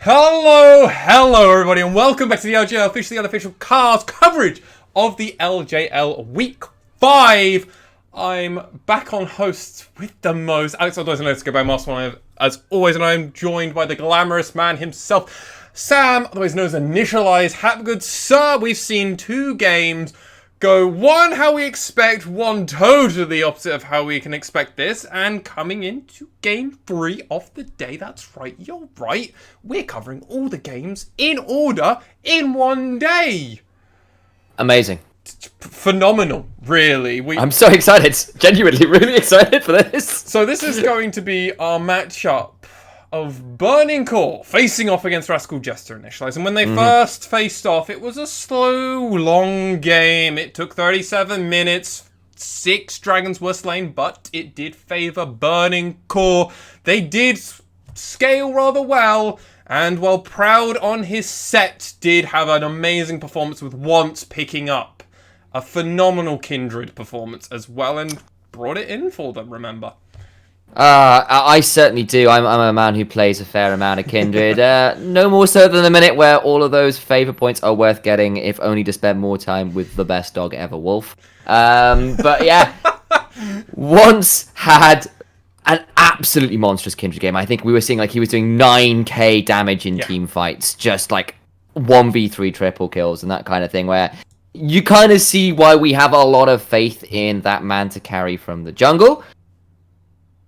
Hello everybody, and welcome back to the LJL Official, the Unofficial cars coverage of the LJL Week 5. I'm back on hosts with the most, Alex, otherwise known to go by Master One, as always, and I'm joined by the glamorous man himself, Sam, otherwise known as Initialize. Have a good sir. We've seen two games go one how we expect, one totally the opposite of how we can expect this, and coming into game 3 of the day. That's right, you're right. We're covering all the games in order in one day. Amazing. Phenomenal, really. I'm so excited. Genuinely really excited for this. So this is going to be our matchup of Burning Core facing off against Rascal Jester Initialize. And when they first faced off, it was a slow, long game. It took 37 minutes. 6 dragons were slain, but it did favour Burning Core. They did scale rather well, and while Proud on his set did have an amazing performance with Once picking up a phenomenal Kindred performance as well and brought it in for them, remember? I certainly do. I'm a man who plays a fair amount of Kindred. No more so than a minute where all of those favour points are worth getting, if only to spend more time with the best dog ever, Wolf. But yeah, Once had an absolutely monstrous Kindred game. I think we were seeing like he was doing 9k damage in team fights, just like 1v3 triple kills and that kind of thing, where you kind of see why we have a lot of faith in that man to carry from the jungle.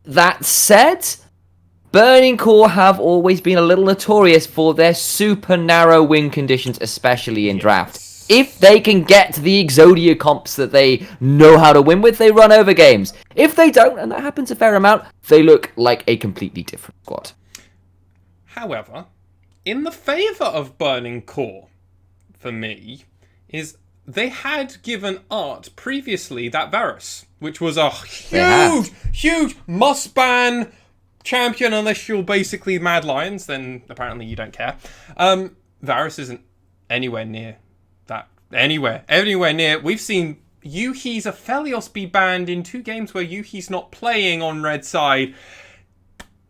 That said, Burning Core have always been a little notorious for their super narrow win conditions, especially in draft. If they can get the Exodia comps that they know how to win with, they run over games. If they don't, and that happens a fair amount, they look like a completely different squad. Huhowever, in the favour of Burning Core, for me, is they had given Art previously that Varus, which was a huge must-ban champion unless you're basically Mad Lions, then apparently you don't care. Varus isn't anywhere near that. Anywhere near. We've seen Yuhi's Aphelios be banned in 2 games where Yuhi's not playing on red side.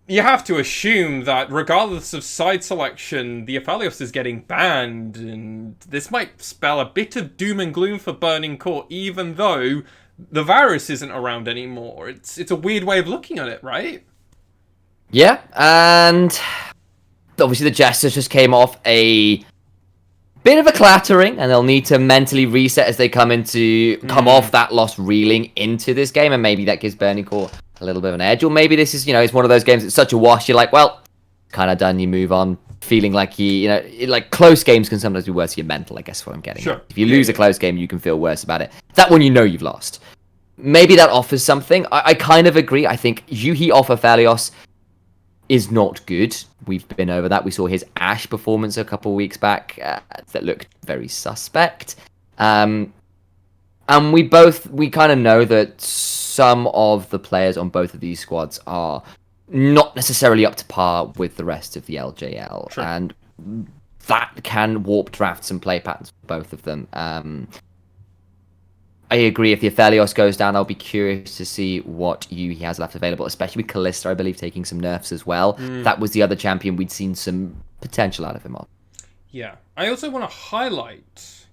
You have to assume that regardless of side selection, the Aphelios is getting banned, and this might spell a bit of doom and gloom for Burning Core, even though the Varus isn't around anymore. It's a weird way of looking at it, right? Yeah, and obviously the Jesters just came off a bit of a clattering, and they'll need to mentally reset as they come off that loss reeling into this game, and maybe that gives Burning Core a little bit of an edge. Or maybe this is, it's one of those games, it's such a wash, you're like, well, kind of done, you move on, feeling like like close games can sometimes be worse for your mental, I guess is what I'm getting at. If you lose a close game, you can feel worse about it. That one, you've lost. Maybe that offers something. I kind of agree. I think Yuhi off Aphelios is not good. We've been over that. We saw his Ashe performance a couple of weeks back that looked very suspect. And we kind of know that some of the players on both of these squads are not necessarily up to par with the rest of the LJL. True. And that can warp drafts and play patterns for both of them. I agree, if the Aphelios goes down, I'll be curious to see what Yuhi has left available, especially with Kalista, I believe, taking some nerfs as well. That was the other champion we'd seen some potential out of him on. Yeah. I also want to highlight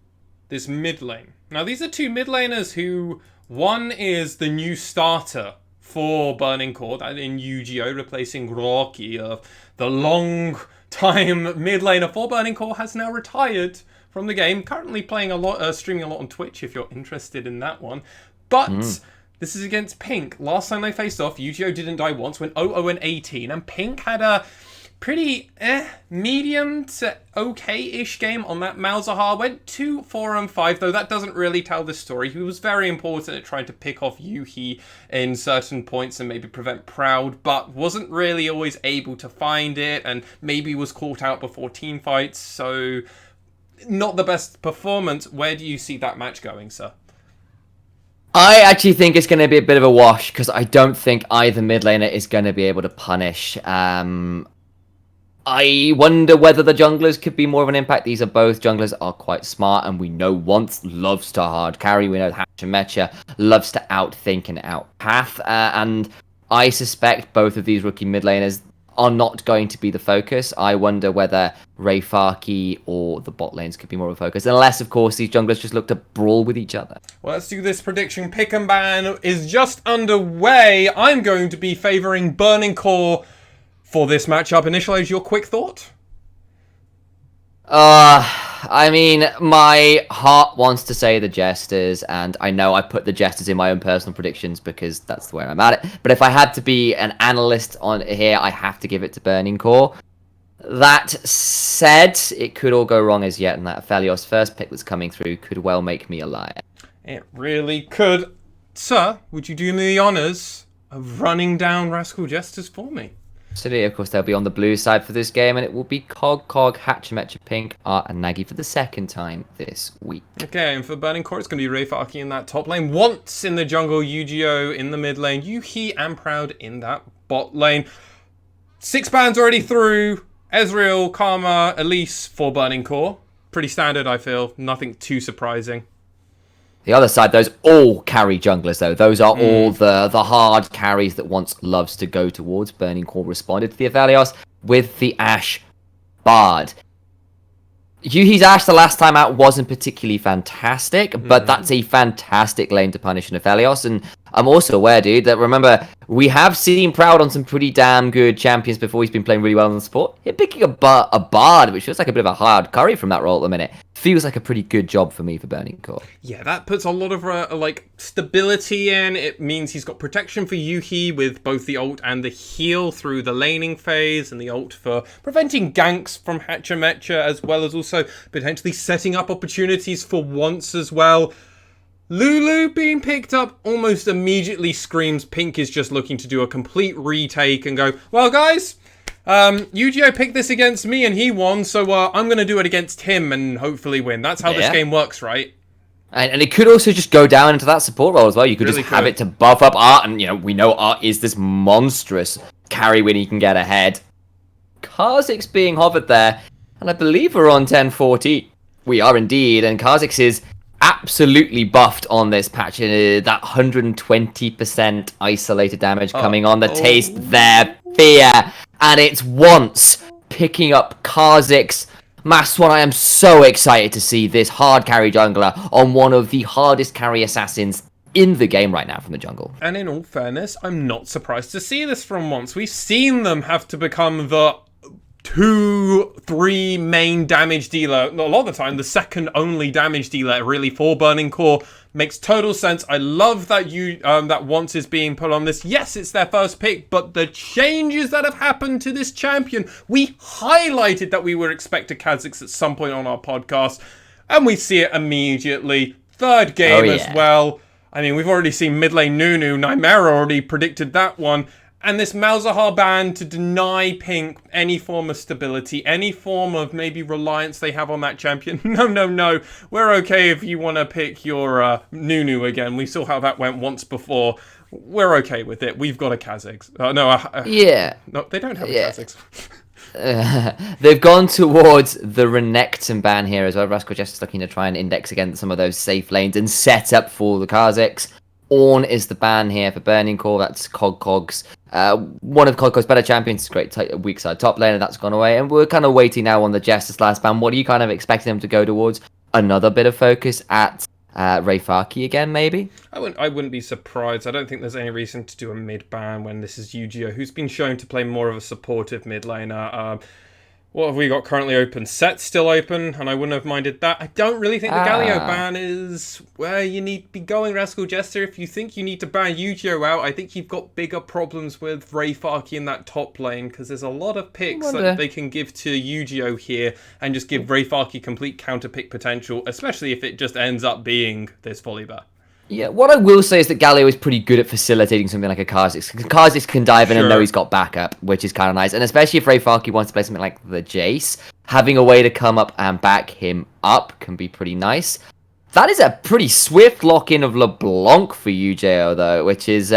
this mid lane. Now, these are 2 mid laners who, one is the new starter for Burning Core, that in UGO, replacing Rocky, the long-time mid laner for Burning Core, has now retired from the game. Currently playing a lot, streaming a lot on Twitch, if you're interested in that one. But this is against Pink. Last time they faced off, UGO didn't die once, went 0-18, and Pink had a pretty medium to okay-ish game on that Malzahar. Went 2-4-5, though that doesn't really tell the story. He was very important at trying to pick off Yuhi in certain points and maybe prevent Proud, but wasn't really always able to find it, and maybe was caught out before team fights, so not the best performance. Where do you see that match going, sir? I actually think it's going to be a bit of a wash, because I don't think either mid laner is going to be able to punish. I wonder whether the junglers could be more of an impact. These are both junglers are quite smart, and we know Once loves to hard carry. We know Hatchemecha loves to outthink and outpath, and I suspect both of these rookie mid laners are not going to be the focus. I wonder whether Ray Farkey or the bot lanes could be more of a focus, unless, of course, these junglers just look to brawl with each other. Well, let's do this prediction. Pick and ban is just underway. I'm going to be favouring Burning Core for this matchup. Initialize your quick thought? I mean, my heart wants to say the Jesters, and I know I put the Jesters in my own personal predictions because that's the way I'm at it. But if I had to be an analyst on here, I have to give it to Burning Core. That said, it could all go wrong as yet, and that Aphelios first pick that's coming through could well make me a liar. It really could. Sir, would you do me the honours of running down Rascal Jesters for me? Absolutely, of course, they'll be on the blue side for this game, and it will be Cog, Hatchemetcha Pink, Art, and Nagi for the second time this week. Okay, and for Burning Core, it's going to be Ray Farkey in that top lane. Once in the jungle, Yu-Gi-Oh! In the mid lane, Yuhi and Proud in that bot lane. 6 bans already through. Ezreal, Karma, Elise for Burning Core. Pretty standard, I feel. Nothing too surprising. The other side, those all carry junglers, though. Those are all the hard carries that once loves to go towards. Burning Core responded to the Aphelios with the Ashe Bard. Yuhi's Ashe the last time out wasn't particularly fantastic, but that's a fantastic lane to punish an Aphelios. And I'm also aware, dude, that remember, we have seen Proud on some pretty damn good champions before. He's been playing really well in the sport. Him picking a Bard, which feels like a bit of a hard curry from that role at the minute, feels like a pretty good job for me for Burning Core. Yeah, that puts a lot of like stability in. It means he's got protection for Yuhi with both the ult and the heal through the laning phase, and the ult for preventing ganks from Hatchemetcha, as well as also potentially setting up opportunities for once as well. Lulu being picked up almost immediately screams Pink is just looking to do a complete retake and go, well, guys, Yu-Gi-Oh! Picked this against me and he won, so I'm going to do it against him and hopefully win. That's how this game works, right? And it could also just go down into that support role as well. You could Really just have it to buff up Art, and, you know, we know Art is this monstrous carry when he can get ahead. Kha'Zix being hovered there, and I believe we're on 1040. We are indeed, and Kha'Zix is absolutely buffed on this patch. That 120% isolated damage coming on. The taste there, fear, and it's once picking up Kha'Zix. Maswan, I am so excited to see this hard carry jungler on one of the hardest carry assassins in the game right now from the jungle. And in all fairness, I'm not surprised to see this from once. We've seen them have to become the 2-3 main damage dealer. A lot of the time, the second only damage dealer really for Burning Core. Makes total sense. I love that that once is being put on this. Yes, it's their first pick, but the changes that have happened to this champion, we highlighted that we would expect a Kha'Zix at some point on our podcast, and we see it immediately. Third game as well. I mean, we've already seen mid lane Nunu. Nightmare already predicted that one. And this Malzahar ban to deny Pink any form of stability, any form of maybe reliance they have on that champion. No. We're okay if you want to pick your Nunu again. We saw how that went once before. We're okay with it. We've got a Kha'Zix. No, they don't have a Kha'Zix. They've gone towards the Renekton ban here as well. Rascal Jester looking to try and index against some of those safe lanes and set up for the Kha'Zix. Ornn is the ban here for Burning Core. That's Cog's. One of Cog's better champions. Great weak side top lane, and that's gone away. And we're kind of waiting now on the Jester's last ban. What are you kind of expecting them to go towards? Another bit of focus at Ray Farkey again, maybe? I wouldn't be surprised. I don't think there's any reason to do a mid ban when this is Yu-Gi-Oh! Who's been shown to play more of a supportive mid laner. What have we got currently open? Set's still open, and I wouldn't have minded that. I don't really think the Galio ban is where you need to be going, Rascal Jester. If you think you need to ban Yu-Gi-Oh! Out, I think you've got bigger problems with Ray Farkey in that top lane, because there's a lot of picks that they can give to Yu-Gi-Oh! Here, and just give Ray Farkey complete counter-pick potential, especially if it just ends up being this Volibear. Yeah, what I will say is that Galio is pretty good at facilitating something like a Kha'Zix. Kha'Zix can dive in and know he's got backup, which is kind of nice. And especially if Ray Farkey wants to play something like the Jace, having a way to come up and back him up can be pretty nice. That is a pretty swift lock-in of LeBlanc for Yu-Gi-Oh! Though, which is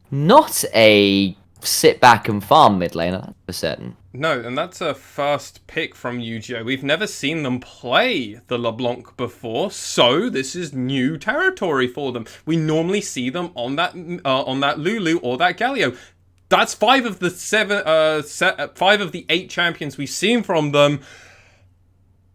not a sit-back and farm mid laner, that's for certain. No, and that's a first pick from Yu-Gi-Oh! We've never seen them play the LeBlanc before, so this is new territory for them. We normally see them on that Lulu or that Galio. That's 5 of the 5 of the 8 champions we've seen from them.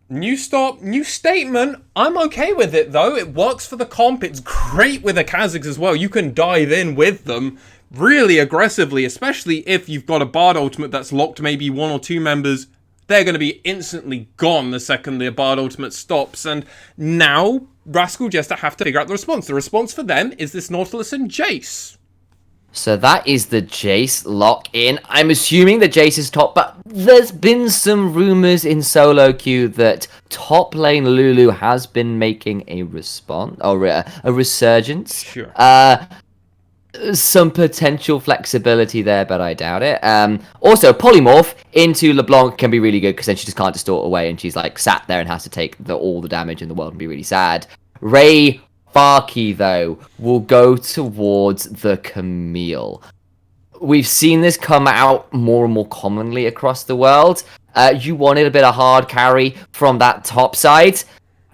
New stop, new statement. I'm okay with it, though. It works for the comp. It's great with the Kazakhs as well. You can dive in with them really aggressively, especially if you've got a Bard ultimate that's locked maybe 1 or 2 members. They're going to be instantly gone the second the Bard ultimate stops. And now, Rascal Jester have to figure out the response. The response for them is this Nautilus and Jace. So that is the Jace lock-in. I'm assuming the Jace is top, but there's been some rumors in solo queue that top lane Lulu has been making a response, or a resurgence. Sure. Some potential flexibility there, but I doubt it. Also, polymorph into LeBlanc can be really good because then she just can't distort away and she's like sat there and has to take all the damage in the world and be really sad. Ray Farkey, though, will go towards the Camille. We've seen this come out more and more commonly across the world. You wanted a bit of hard carry from that top side.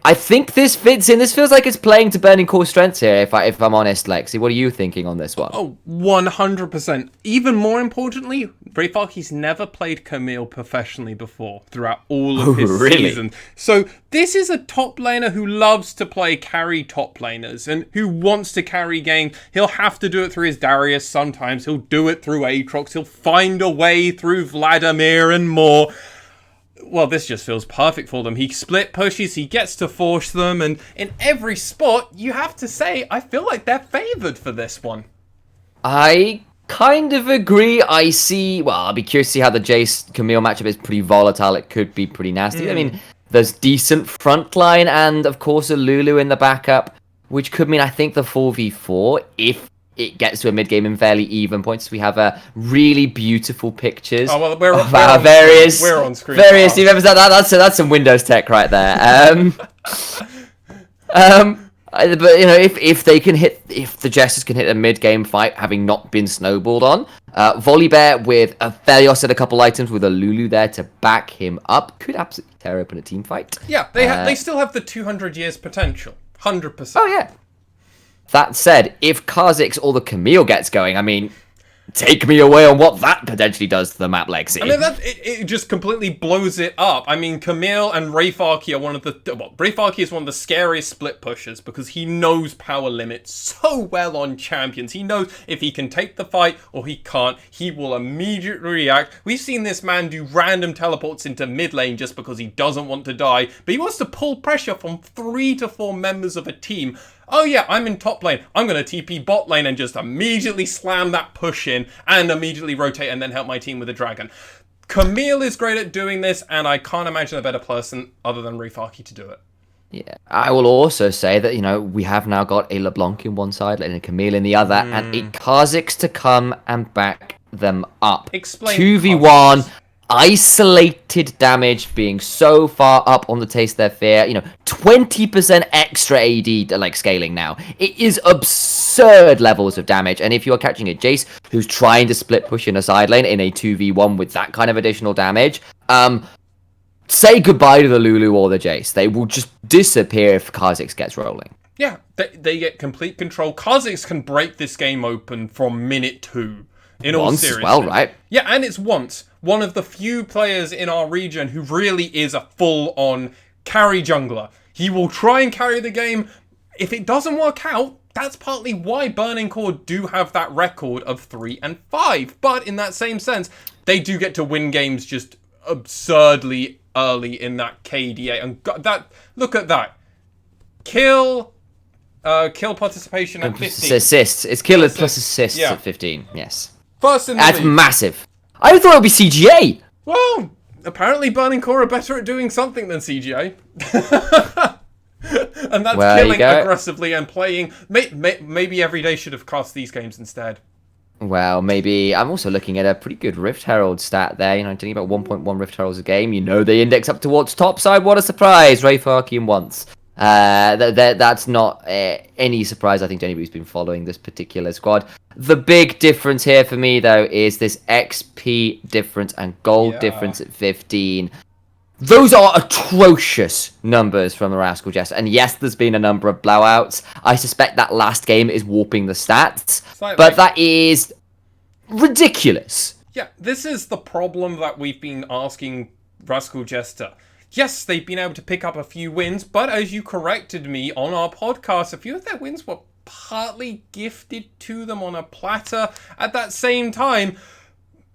I think this fits in. This feels like it's playing to Burning Core strengths here, if I'm honest, Lexi. What are you thinking on this one? Oh, 100%. Even more importantly, Ray Farkey's never played Camille professionally before throughout all of his seasons. So this is a top laner who loves to play carry top laners and who wants to carry games. He'll have to do it through his Darius sometimes. He'll do it through Aatrox. He'll find a way through Vladimir and more. Well, this just feels perfect for them. He split pushes, he gets to force them, and in every spot, you have to say, I feel like they're favoured for this one. I kind of agree. I'll be curious to see how the Jace-Camille matchup is. Pretty volatile. It could be pretty nasty. I mean, there's decent frontline and, of course, a Lulu in the backup, which could mean, I think, the 4v4, if it gets to a mid-game in fairly even points. We have really beautiful pictures of our various team members. That's some Windows tech right there. But if the Jesters can hit a mid-game fight, having not been snowballed on, Volibear with a Felios and a couple items with a Lulu there to back him up could absolutely tear open a team fight. Yeah, they still have the 200 years potential, 100%. Oh yeah. That said, if Kha'Zix or the Camille gets going, I mean, take me away on what that potentially does to the map, Lexi. I mean, it just completely blows it up. I mean, Camille and Ray Farkey are Ray Farkey is one of the scariest split pushers because he knows power limits so well on champions. He knows if he can take the fight or he can't, he will immediately react. We've seen this man do random teleports into mid lane just because he doesn't want to die, but he wants to pull pressure from 3 to 4 members of a team. Oh yeah, I'm in top lane. I'm going to TP bot lane and just immediately slam that push in and immediately rotate and then help my team with a dragon. Camille is great at doing this, and I can't imagine a better person other than Ray Farkey to do it. Yeah, I will also say that, we have now got a LeBlanc in one side and a Camille in the other, and a Kha'Zix to come and back them up. Explain 2v1. Isolated damage being so far up on the Taste Their Fear, 20% extra AD scaling now. It is absurd levels of damage, and if you are catching a Jace who's trying to split push in a side lane in a 2v1 with that kind of additional damage, say goodbye to the Lulu or the Jace. They will just disappear if Kha'Zix gets rolling. Yeah, they get complete control. Kha'Zix can break this game open from minute 2. In all seriousness. As well, right? Yeah, and it's once. One of the few players in our region who really is a full-on carry jungler. He will try and carry the game. If it doesn't work out, that's partly why Burning Core do have that record of 3 and 5. But in that same sense, they do get to win games just absurdly early in that KDA. And look at that. Kill participation at 15. Assists. It's kill plus assists at 15, yes. First in the That's league. massive. I thought it would be CGA. Well, apparently Burning Core are better at doing something than CGA. And that's killing aggressively and playing. Maybe every day should have cast these games instead. Well, maybe. I'm also looking at a pretty good Rift Herald stat there. Doing about 1.1 Rift Heralds a game. They index up towards top side. What a surprise. Ray Farkey once. That's not any surprise, I think, to anybody who's been following this particular squad. The big difference here for me, though, is this XP difference and gold difference at 15. Those are atrocious numbers from the Rascal Jester. And yes, there's been a number of blowouts. I suspect that last game is warping the stats. Slightly. But that is ridiculous. Yeah, this is the problem that we've been asking Rascal Jester. Yes, they've been able to pick up a few wins, but as you corrected me on our podcast, a few of their wins were partly gifted to them on a platter. At that same time,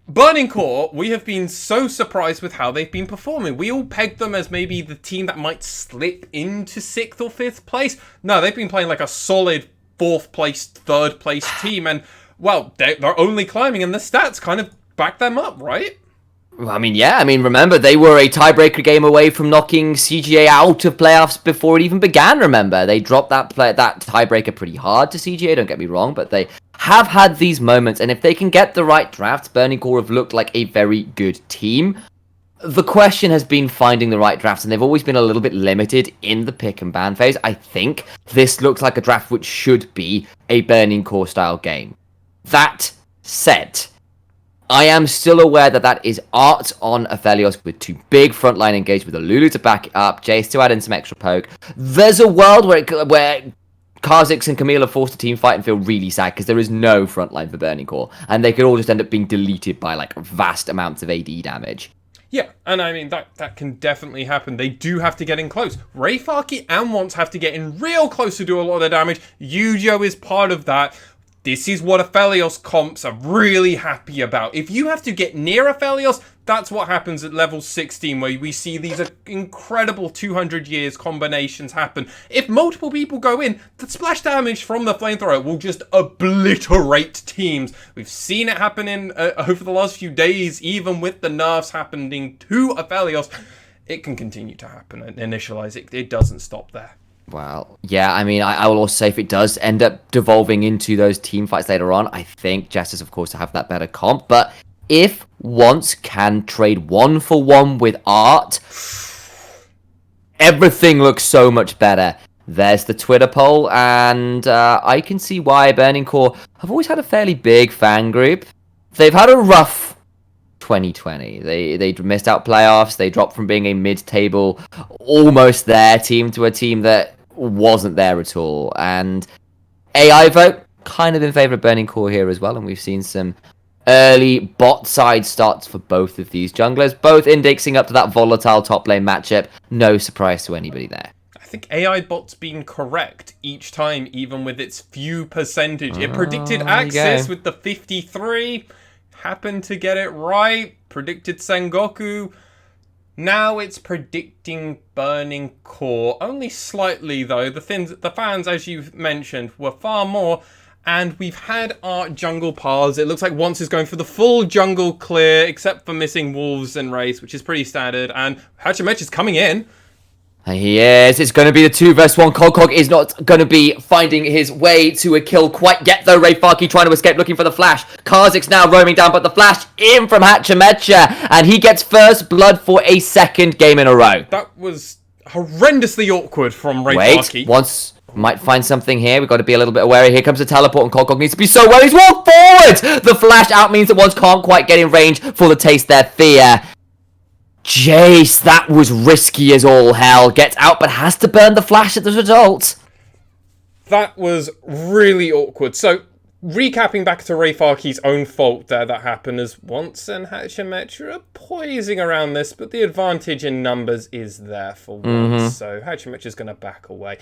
Burning Core, we have been so surprised with how they've been performing. We all pegged them as maybe the team that might slip into 6th or 5th place. No, they've been playing like a solid 4th place, 3rd place team, and, well, they're only climbing, and the stats kind of back them up, right? I mean, yeah. I mean, remember, they were a tiebreaker game away from knocking CGA out of playoffs before it even began, remember. They dropped that tiebreaker pretty hard to CGA, don't get me wrong, but they have had these moments, and if they can get the right drafts, Burning Core have looked like a very good team. The question has been finding the right drafts, and they've always been a little bit limited in the pick and ban phase. I think this looks like a draft which should be a Burning Core style game. That said, I am still aware that is art on Aphelios with 2 big frontline engaged with a Lulu to back it up, Jace to add in some extra poke. There's a world where Kha'Zix and Camille are forced to team fight and feel really sad because there is no frontline for Burning Core, and they could all just end up being deleted by like vast amounts of AD damage. Yeah, and I mean, that can definitely happen. They do have to get in close. Rayfarky and Wants have to get in real close to do a lot of the damage. Yu-Gi-Oh is part of that. This is what Aphelios comps are really happy about. If you have to get near Aphelios, that's what happens at level 16, where we see these incredible 200 years combinations happen. If multiple people go in, the splash damage from the flamethrower will just obliterate teams. We've seen it happen in over the last few days, even with the nerfs happening to Aphelios. It can continue to happen and initialize it. It doesn't stop there. Well, yeah, I mean, I will also say if it does end up devolving into those team fights later on, I think Jesters, of course, to have that better comp. But if Once can trade 1-for-1 with Art, everything looks so much better. There's the Twitter poll, and I can see why Burning Core have always had a fairly big fan group. They've had a rough 2020. They missed out playoffs. They dropped from being a mid-table, almost there team to a team that wasn't there at all. And AI vote kind of in favor of Burning Core here as well, and we've seen some early bot side starts for both of these junglers, both indexing up to that volatile top lane matchup. No surprise to anybody there. I think AI bot's been correct each time, even with its few percentage. It predicted Axis with the 53, happened to get it right, predicted Sengoku. Now it's predicting Burning Core, only slightly though. The fans, as you've mentioned, were far more, and we've had our jungle paths. It looks like Once is going for the full jungle clear, except for missing Wolves and Wraith, which is pretty standard, and Hachimech is coming in. Yes, it's going to be the 2v1. Cog is not going to be finding his way to a kill quite yet, though. Rayfarky trying to escape, looking for the flash. Kha'Zix now roaming down, but the flash in from Hachimecha, and he gets first blood for a second game in a row. That was horrendously awkward from Rayfarky. Wait, Once might find something here. We've got to be a little bit wary. Here comes the teleport, and Cog needs to be so wary. He's walked forward! The flash out means that Once can't quite get in range for the taste their fear. Jace, that was risky as all hell. Gets out, but has to burn the flash at the result. That was really awkward. So, recapping back to Rayfarky's own fault there that happened, as Once and Hachimecha are poising around this, but the advantage in numbers is there for Once. So, Hachimecha's going to back away.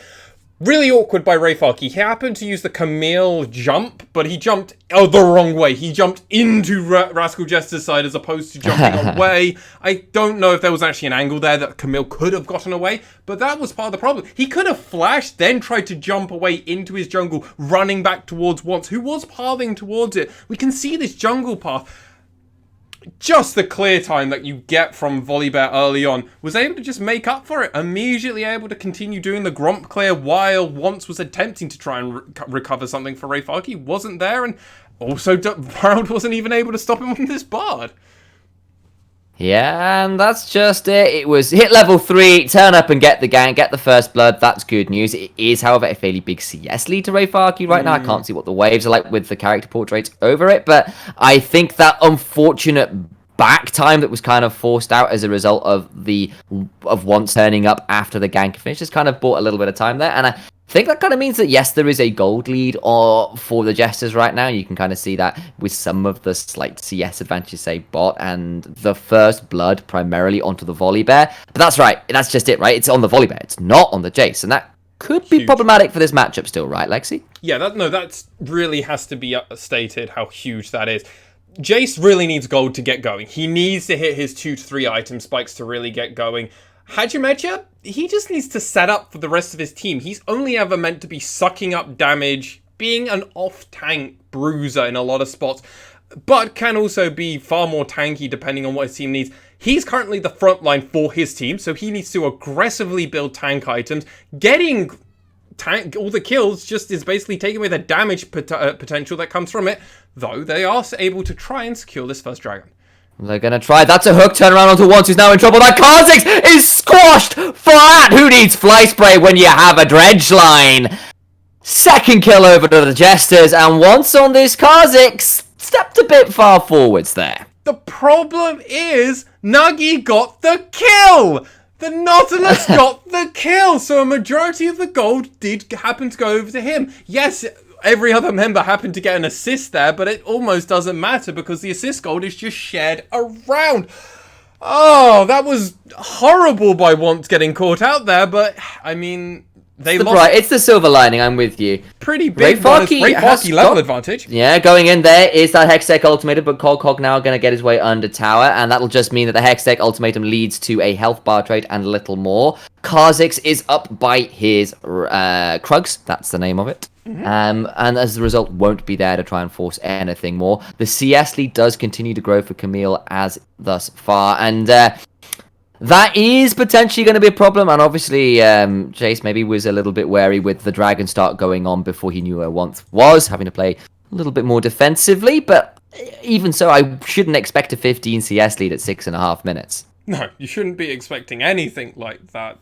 Really awkward by Rayfarky. He happened to use the Camille jump, but he jumped the wrong way. He jumped into Rascal Jester's side as opposed to jumping away. I don't know if there was actually an angle there that Camille could have gotten away, but that was part of the problem. He could have flashed, then tried to jump away into his jungle, running back towards Once, who was pathing towards it. We can see this jungle path. Just the clear time that you get from Volibear early on was able to just make up for it. Immediately able to continue doing the Gromp clear while Once was attempting to try and recover something for Rayfarky. Wasn't there, and also Harold wasn't even able to stop him on this Bard. Yeah, and that's just it. It was hit level 3, turn up and get the gank, get the first blood. That's good news. It is, however, a fairly big CS lead to Rayfarky right now. I can't see what the waves are like with the character portraits over it, but I think that unfortunate back time that was kind of forced out as a result of Once turning up after the gank finish has kind of bought a little bit of time there, and I think that kind of means that, yes, there is a gold lead for the Jesters right now. You can kind of see that with some of the slight CS advantages, say, bot and the first blood primarily onto the Volibear. But that's right. That's just it, right? It's on the Volibear. It's not on the Jace. And that could be problematic for this matchup still, right, Lexi? Yeah, that really has to be stated how huge that is. Jace really needs gold to get going. He needs to hit his 2 to 3 item spikes to really get going. Hachimecha, he just needs to set up for the rest of his team. He's only ever meant to be sucking up damage, being an off-tank bruiser in a lot of spots, but can also be far more tanky depending on what his team needs. He's currently the front line for his team, so he needs to aggressively build tank items. Getting all the kills just is basically taking away the damage potential that comes from it, though they are able to try and secure this first dragon. They're going to try. That's a hook. Turn around onto Once, who's now in trouble. That Kha'Zix is squashed flat. Who needs fly spray when you have a dredge line? Second kill over to the Jesters. And Once on this Kha'Zix stepped a bit far forwards there. The problem is Nagi got the kill. The Nautilus got the kill. So a majority of the gold did happen to go over to him. Yes, every other member happened to get an assist there, but it almost doesn't matter because the assist gold is just shared around. Oh, that was horrible by Once getting caught out there, but I mean, they lost. Right, it's the silver lining, I'm with you. Pretty big Rayfarky level advantage. Yeah, going in there is that Hextech ultimatum, but Cog now going to get his way under tower, and that'll just mean that the Hextech ultimatum leads to a health bar trade and a little more. Kha'Zix is up by his Krugs, that's the name of it. And as a result, won't be there to try and force anything more. The CS lead does continue to grow for Camille as thus far, and that is potentially going to be a problem. And obviously, Jace maybe was a little bit wary with the Dragon start going on before he knew where Once was, having to play a little bit more defensively. But even so, I shouldn't expect a 15 CS lead at 6.5 minutes. No, you shouldn't be expecting anything like that.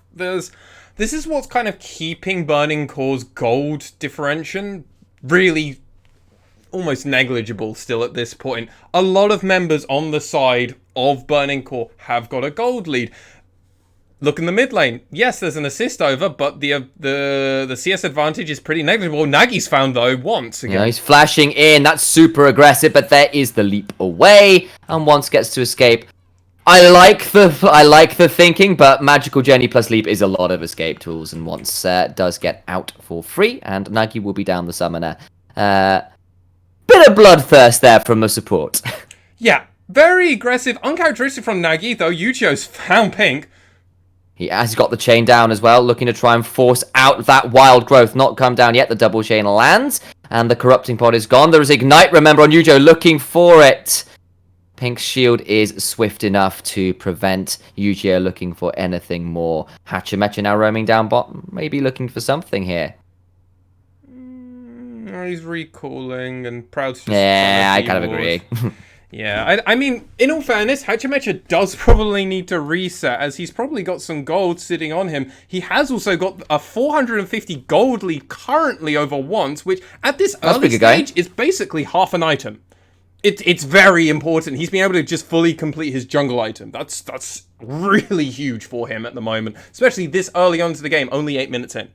This is what's kind of keeping Burning Core's gold differentiation really almost negligible still at this point. A lot of members on the side of Burning Core have got a gold lead. Look in the mid lane. Yes, there's an assist over, but the CS advantage is pretty negligible. Nagi's found, though, Once again. Yeah, he's flashing in. That's super aggressive, but there is the leap away, and Once gets to escape. I like the thinking, but Magical Journey plus Leap is a lot of escape tools, and Once does get out for free, and Nagi will be down the summoner. Bit of bloodthirst there from the support. Yeah, very aggressive, uncharacteristic from Nagi, though. Yuchio's found pink. He has got the chain down as well, looking to try and force out that wild growth. Not come down yet, the double chain lands, and the corrupting pod is gone. There is Ignite, remember, on Yuchio, looking for it. Pink's shield is swift enough to prevent Yu-Gi-Oh looking for anything more. Hachimecha now roaming down bot, maybe looking for something here. He's recalling and proud to just yeah, I kind of agree. Yeah, I mean, in all fairness, Hachimecha does probably need to reset, as he's probably got some gold sitting on him. He has also got a 450 gold lead currently over Once, which at this early stage is basically half an item. It's very important. He's been able to just fully complete his jungle item. That's really huge for him at the moment, especially this early on to the game, only 8 minutes in.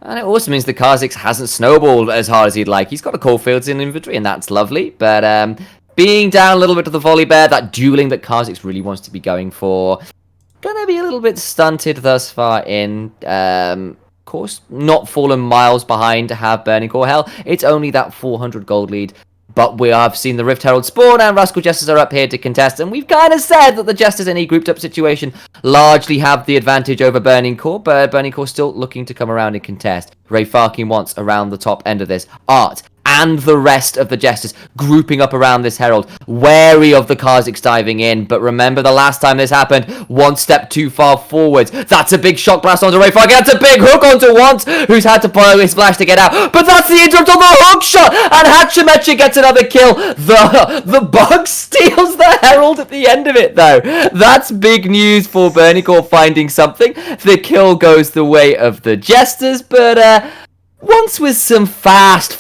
And it also means the Kha'Zix hasn't snowballed as hard as he'd like. He's got a Coalfields in inventory, and that's lovely. But being down a little bit to the Volibear, that dueling that Kha'Zix really wants to be going for, gonna be a little bit stunted thus far in. Of course, not fallen miles behind to have Burning Core. Hell, it's only that 400 gold lead. But we have seen the Rift Herald spawn, and Rascal Jesters are up here to contest, and we've kind of said that the Jesters in a grouped up situation largely have the advantage over Burning Core, but Burning Core still looking to come around and contest. Rayfarky wants around the top end of this. Art and the rest of the Jesters grouping up around this Herald, wary of the Kha'Zix diving in. But remember the last time this happened, one step too far forwards. That's a big shock blast onto Rayfarky. That's a big hook onto Once, who's had to borrow his flash to get out. But that's the interrupt on the hook shot, and Hachimecha gets another kill. The bug steals the Herald at the end of it, though. That's big news for Burning Core finding something. The kill goes the way of the Jesters, but Once with some fast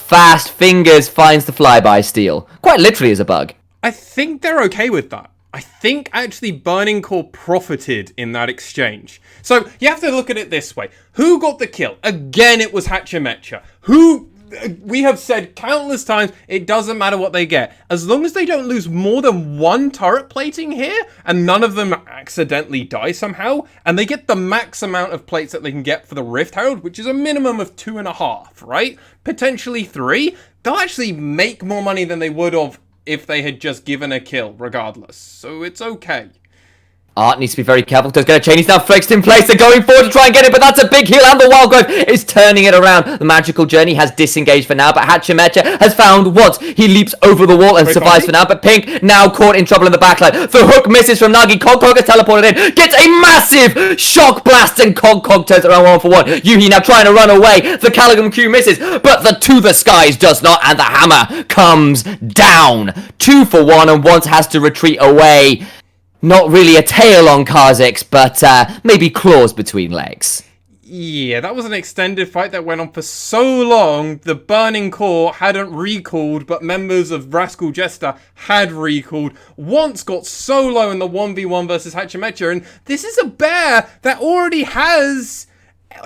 fingers finds the flyby steal. Quite literally as a bug. I think they're okay with that. I think actually Burning Core profited in that exchange. So you have to look at it this way. Who got the kill? Again, it was Hachimecha. We have said countless times, it doesn't matter what they get. As long as they don't lose more than one turret plating here, and none of them accidentally die somehow, and they get the max amount of plates that they can get for the Rift Herald, which is a minimum of 2.5, right? Potentially 3. They'll actually make more money than they would have if they had just given a kill, regardless. So it's okay. Art needs to be very careful. Does get a chain. He's now flexed in place. They're going forward to try and get it, but that's a big heal, and the Wild Growth is turning it around. The Magical Journey has disengaged for now, but Hachimecha has found what? He leaps over the wall and survives for now, but Pink now caught in trouble in the backline. The hook misses from Nagi. Cog is teleported in, gets a massive shock blast, and Cog turns it around 1-for-1. Yuhi now trying to run away. The Caligan Q misses, but the To the Skies does not, and the hammer comes down. 2-for-1, and once has to retreat away. Not really a tail on Kha'Zix, but maybe claws between legs. Yeah, that was an extended fight that went on for so long, the Burning Core hadn't recalled, but members of Rascal Jester had recalled. Once got so low in the 1v1 versus Hachimecha, and this is a bear that already has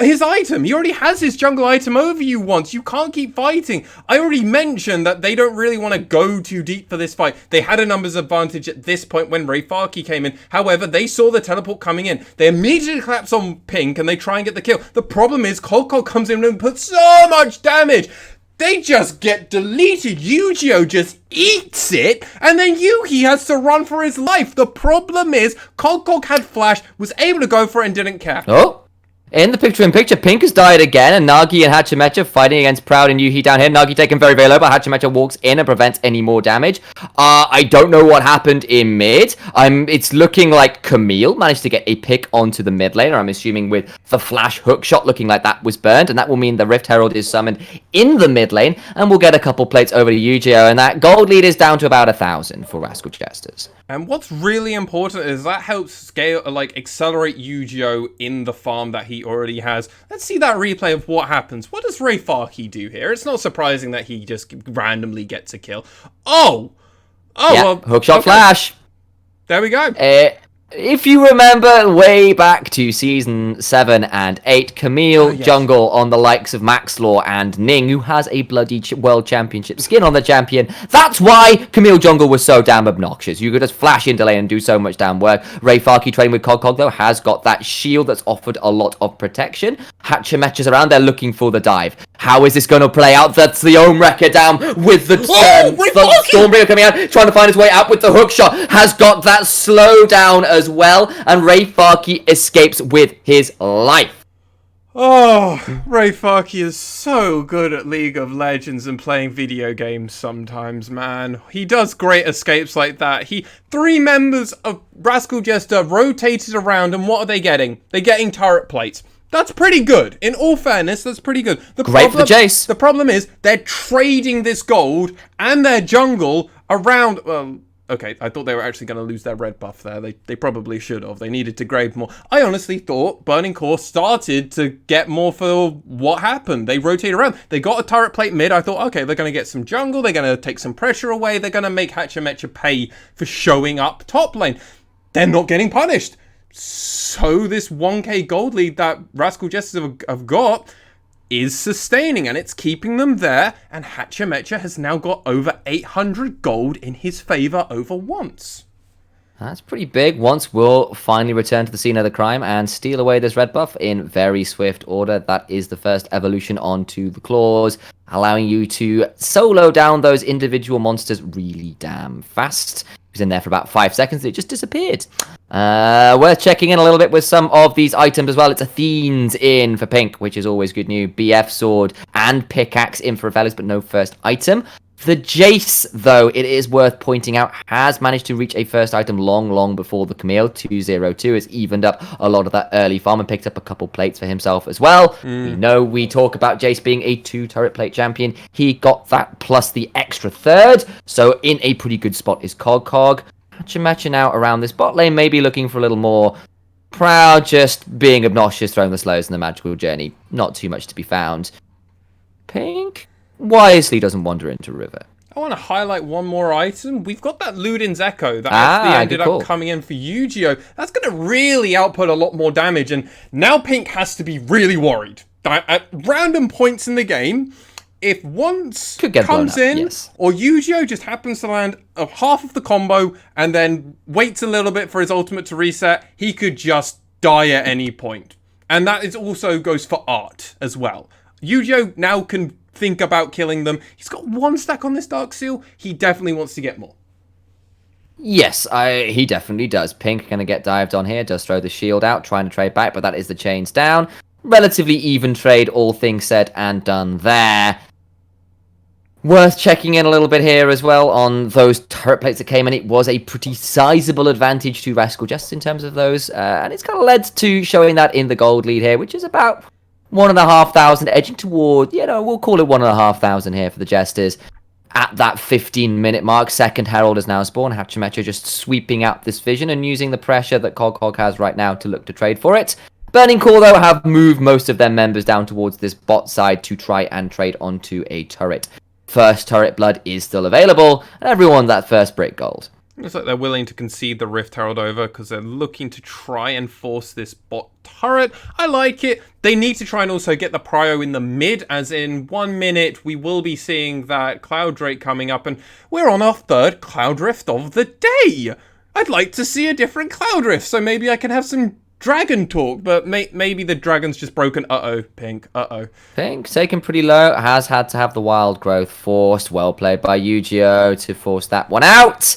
his item. He already has his jungle item over you once. You can't keep fighting. I already mentioned that they don't really want to go too deep for this fight. They had a numbers advantage at this point when Rayfaki came in. However, they saw the teleport coming in. They immediately collapse on Pink and they try and get the kill. The problem is Cog comes in and puts so much damage. They just get deleted. Yu-Gi-Oh just eats it, and then Yuhi has to run for his life. The problem is Cog had flash, was able to go for it and didn't care. Oh. In the picture-in-picture, Pink has died again, and Nagi and Hachimecha fighting against Proud and Yuhi down here. Nagi taken very, very low, but Hachimecha walks in and prevents any more damage. I don't know what happened in mid. It's looking like Camille managed to get a pick onto the mid lane, or I'm assuming with the flash hook shot looking like that was burned, and that will mean the Rift Herald is summoned in the mid lane, and we'll get a couple plates over to Yu-Gi-Oh, and that gold lead is down to about 1,000 for Rascal Jesters. And what's really important is that helps scale, accelerate Yu-Gi-Oh in the farm that he already has. Let's see that replay of what happens. What does Rayfaki do here? It's not surprising that he just randomly gets a kill. Oh, yeah, well, hookshot flash. There we go. If you remember way back to season 7 and 8, Camille jungle on the likes of Maxlaw and Ning, who has a bloody world championship skin on the champion. That's why Camille jungle was so damn obnoxious. You could just flash into lane and do so much damn work. Rayfaki training with Cog though has got that shield that's offered a lot of protection. Hachimecha's around there looking for the dive. How is this going to play out? That's the Ohm Wrecker down with the Stormbreaker coming out, trying to find his way out with the hook shot. Has got that slow down as well, and Rayfaki escapes with his life. Oh, Rayfaki is so good at League of Legends and playing video games sometimes, man. He does great escapes like that. 3 members of Rascal Jester rotated around, and what are they getting? They're getting turret plates. That's pretty good. In all fairness, that's pretty good. Great for the Jace. The problem is they're trading this gold and their jungle around. Well, okay, I thought they were actually going to lose their red buff there. They probably should have. They needed to grade more. I honestly thought Burning Core started to get more for what happened. They rotate around. They got a turret plate mid. I thought, okay, they're going to get some jungle. They're going to take some pressure away. They're going to make Hachimecha pay for showing up top lane. They're not getting punished. So this 1k gold lead that Rascal Jesters have got is sustaining, and it's keeping them there, and Hachimecha has now got over 800 gold in his favour over once. That's pretty big. Once will finally return to the scene of the crime and steal away this red buff in very swift order. That is the first evolution onto the claws, allowing you to solo down those individual monsters really damn fast. It was in there for about 5 seconds, it just disappeared. Worth checking in a little bit with some of these items as well. It's Athene's in for Pink, which is always good news. BF sword and pickaxe in for Aphelios, but no first item. The Jace, though, it is worth pointing out, has managed to reach a first item long before the Camille. 202 has evened up a lot of that early farm and picked up a couple plates for himself as well. We know we talk about Jace being a 2-turret plate champion. He got that plus the extra third, so in a pretty good spot is Cog. Hachimecha now around this bot lane, maybe looking for a little more. Proud just being obnoxious, throwing the slows in the Magical Journey. Not too much to be found. Pink wisely doesn't wander into river. I want to highlight one more item. We've got that Ludin's Echo that actually ended up coming in for Yu-Gi-Oh! That's going to really output a lot more damage, and now Pink has to be really worried. At random points in the game, if once comes in, yes, or Yu-Gi-Oh! Just happens to land half of the combo and then waits a little bit for his ultimate to reset, he could just die at any point. And that is also goes for Art as well. Yu-Gi-Oh! Now can think about killing them. He's got 1 stack on this Dark Seal. He definitely wants to get more. Yes, he definitely does. Pink going to get dived on here, does throw the shield out, trying to trade back, but that is the chains down. Relatively even trade, all things said and done there. Worth checking in a little bit here as well on those turret plates that came in. It was a pretty sizable advantage to Rascal Jester in terms of those, and it's kind of led to showing that in the gold lead here, which is about 1,500, edging toward, we'll call it 1,500 here for the Jesters. At that 15-minute mark, second Herald is now spawned. Hachimecha just sweeping out this vision and using the pressure that Cog has right now to look to trade for it. Burning Core, though, have moved most of their members down towards this bot side to try and trade onto a turret. First turret blood is still available, and everyone that first break gold. Looks like they're willing to concede the Rift Herald over because they're looking to try and force this bot turret. I like it. They need to try and also get the prio in the mid, as in 1 minute we will be seeing that Cloud Drake coming up, and we're on our third Cloud Rift of the day. I'd like to see a different Cloud Rift, so maybe I can have some dragon talk, but maybe the dragon's just broken. Uh-oh, Pink. Uh-oh. Pink, taken pretty low, has had to have the wild growth forced. Well played by Yu-Gi-Oh! To force that one out.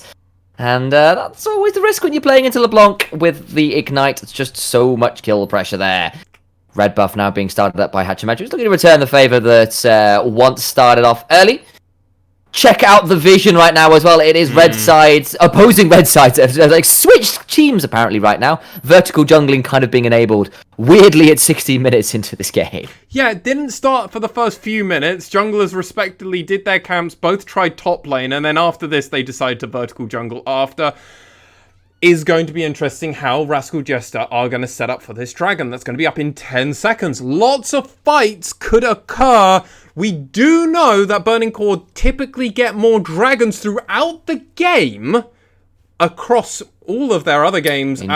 And that's always the risk when you're playing into LeBlanc with the Ignite. It's just so much kill pressure there. Red buff now being started up by Hachimecha. He's looking to return the favor that once started off early. Check out the vision right now as well. It is red sides, opposing red sides. Like switched teams apparently right now. Vertical jungling kind of being enabled. Weirdly at 16 minutes into this game. Yeah, it didn't start for the first few minutes. Junglers respectively did their camps, both tried top lane, and then after this they decided to vertical jungle after. Is going to be interesting how Rascal Jester are going to set up for this dragon. That's going to be up in 10 seconds. Lots of fights could occur. We do know that Burning Core typically get more dragons throughout the game across all of their other games than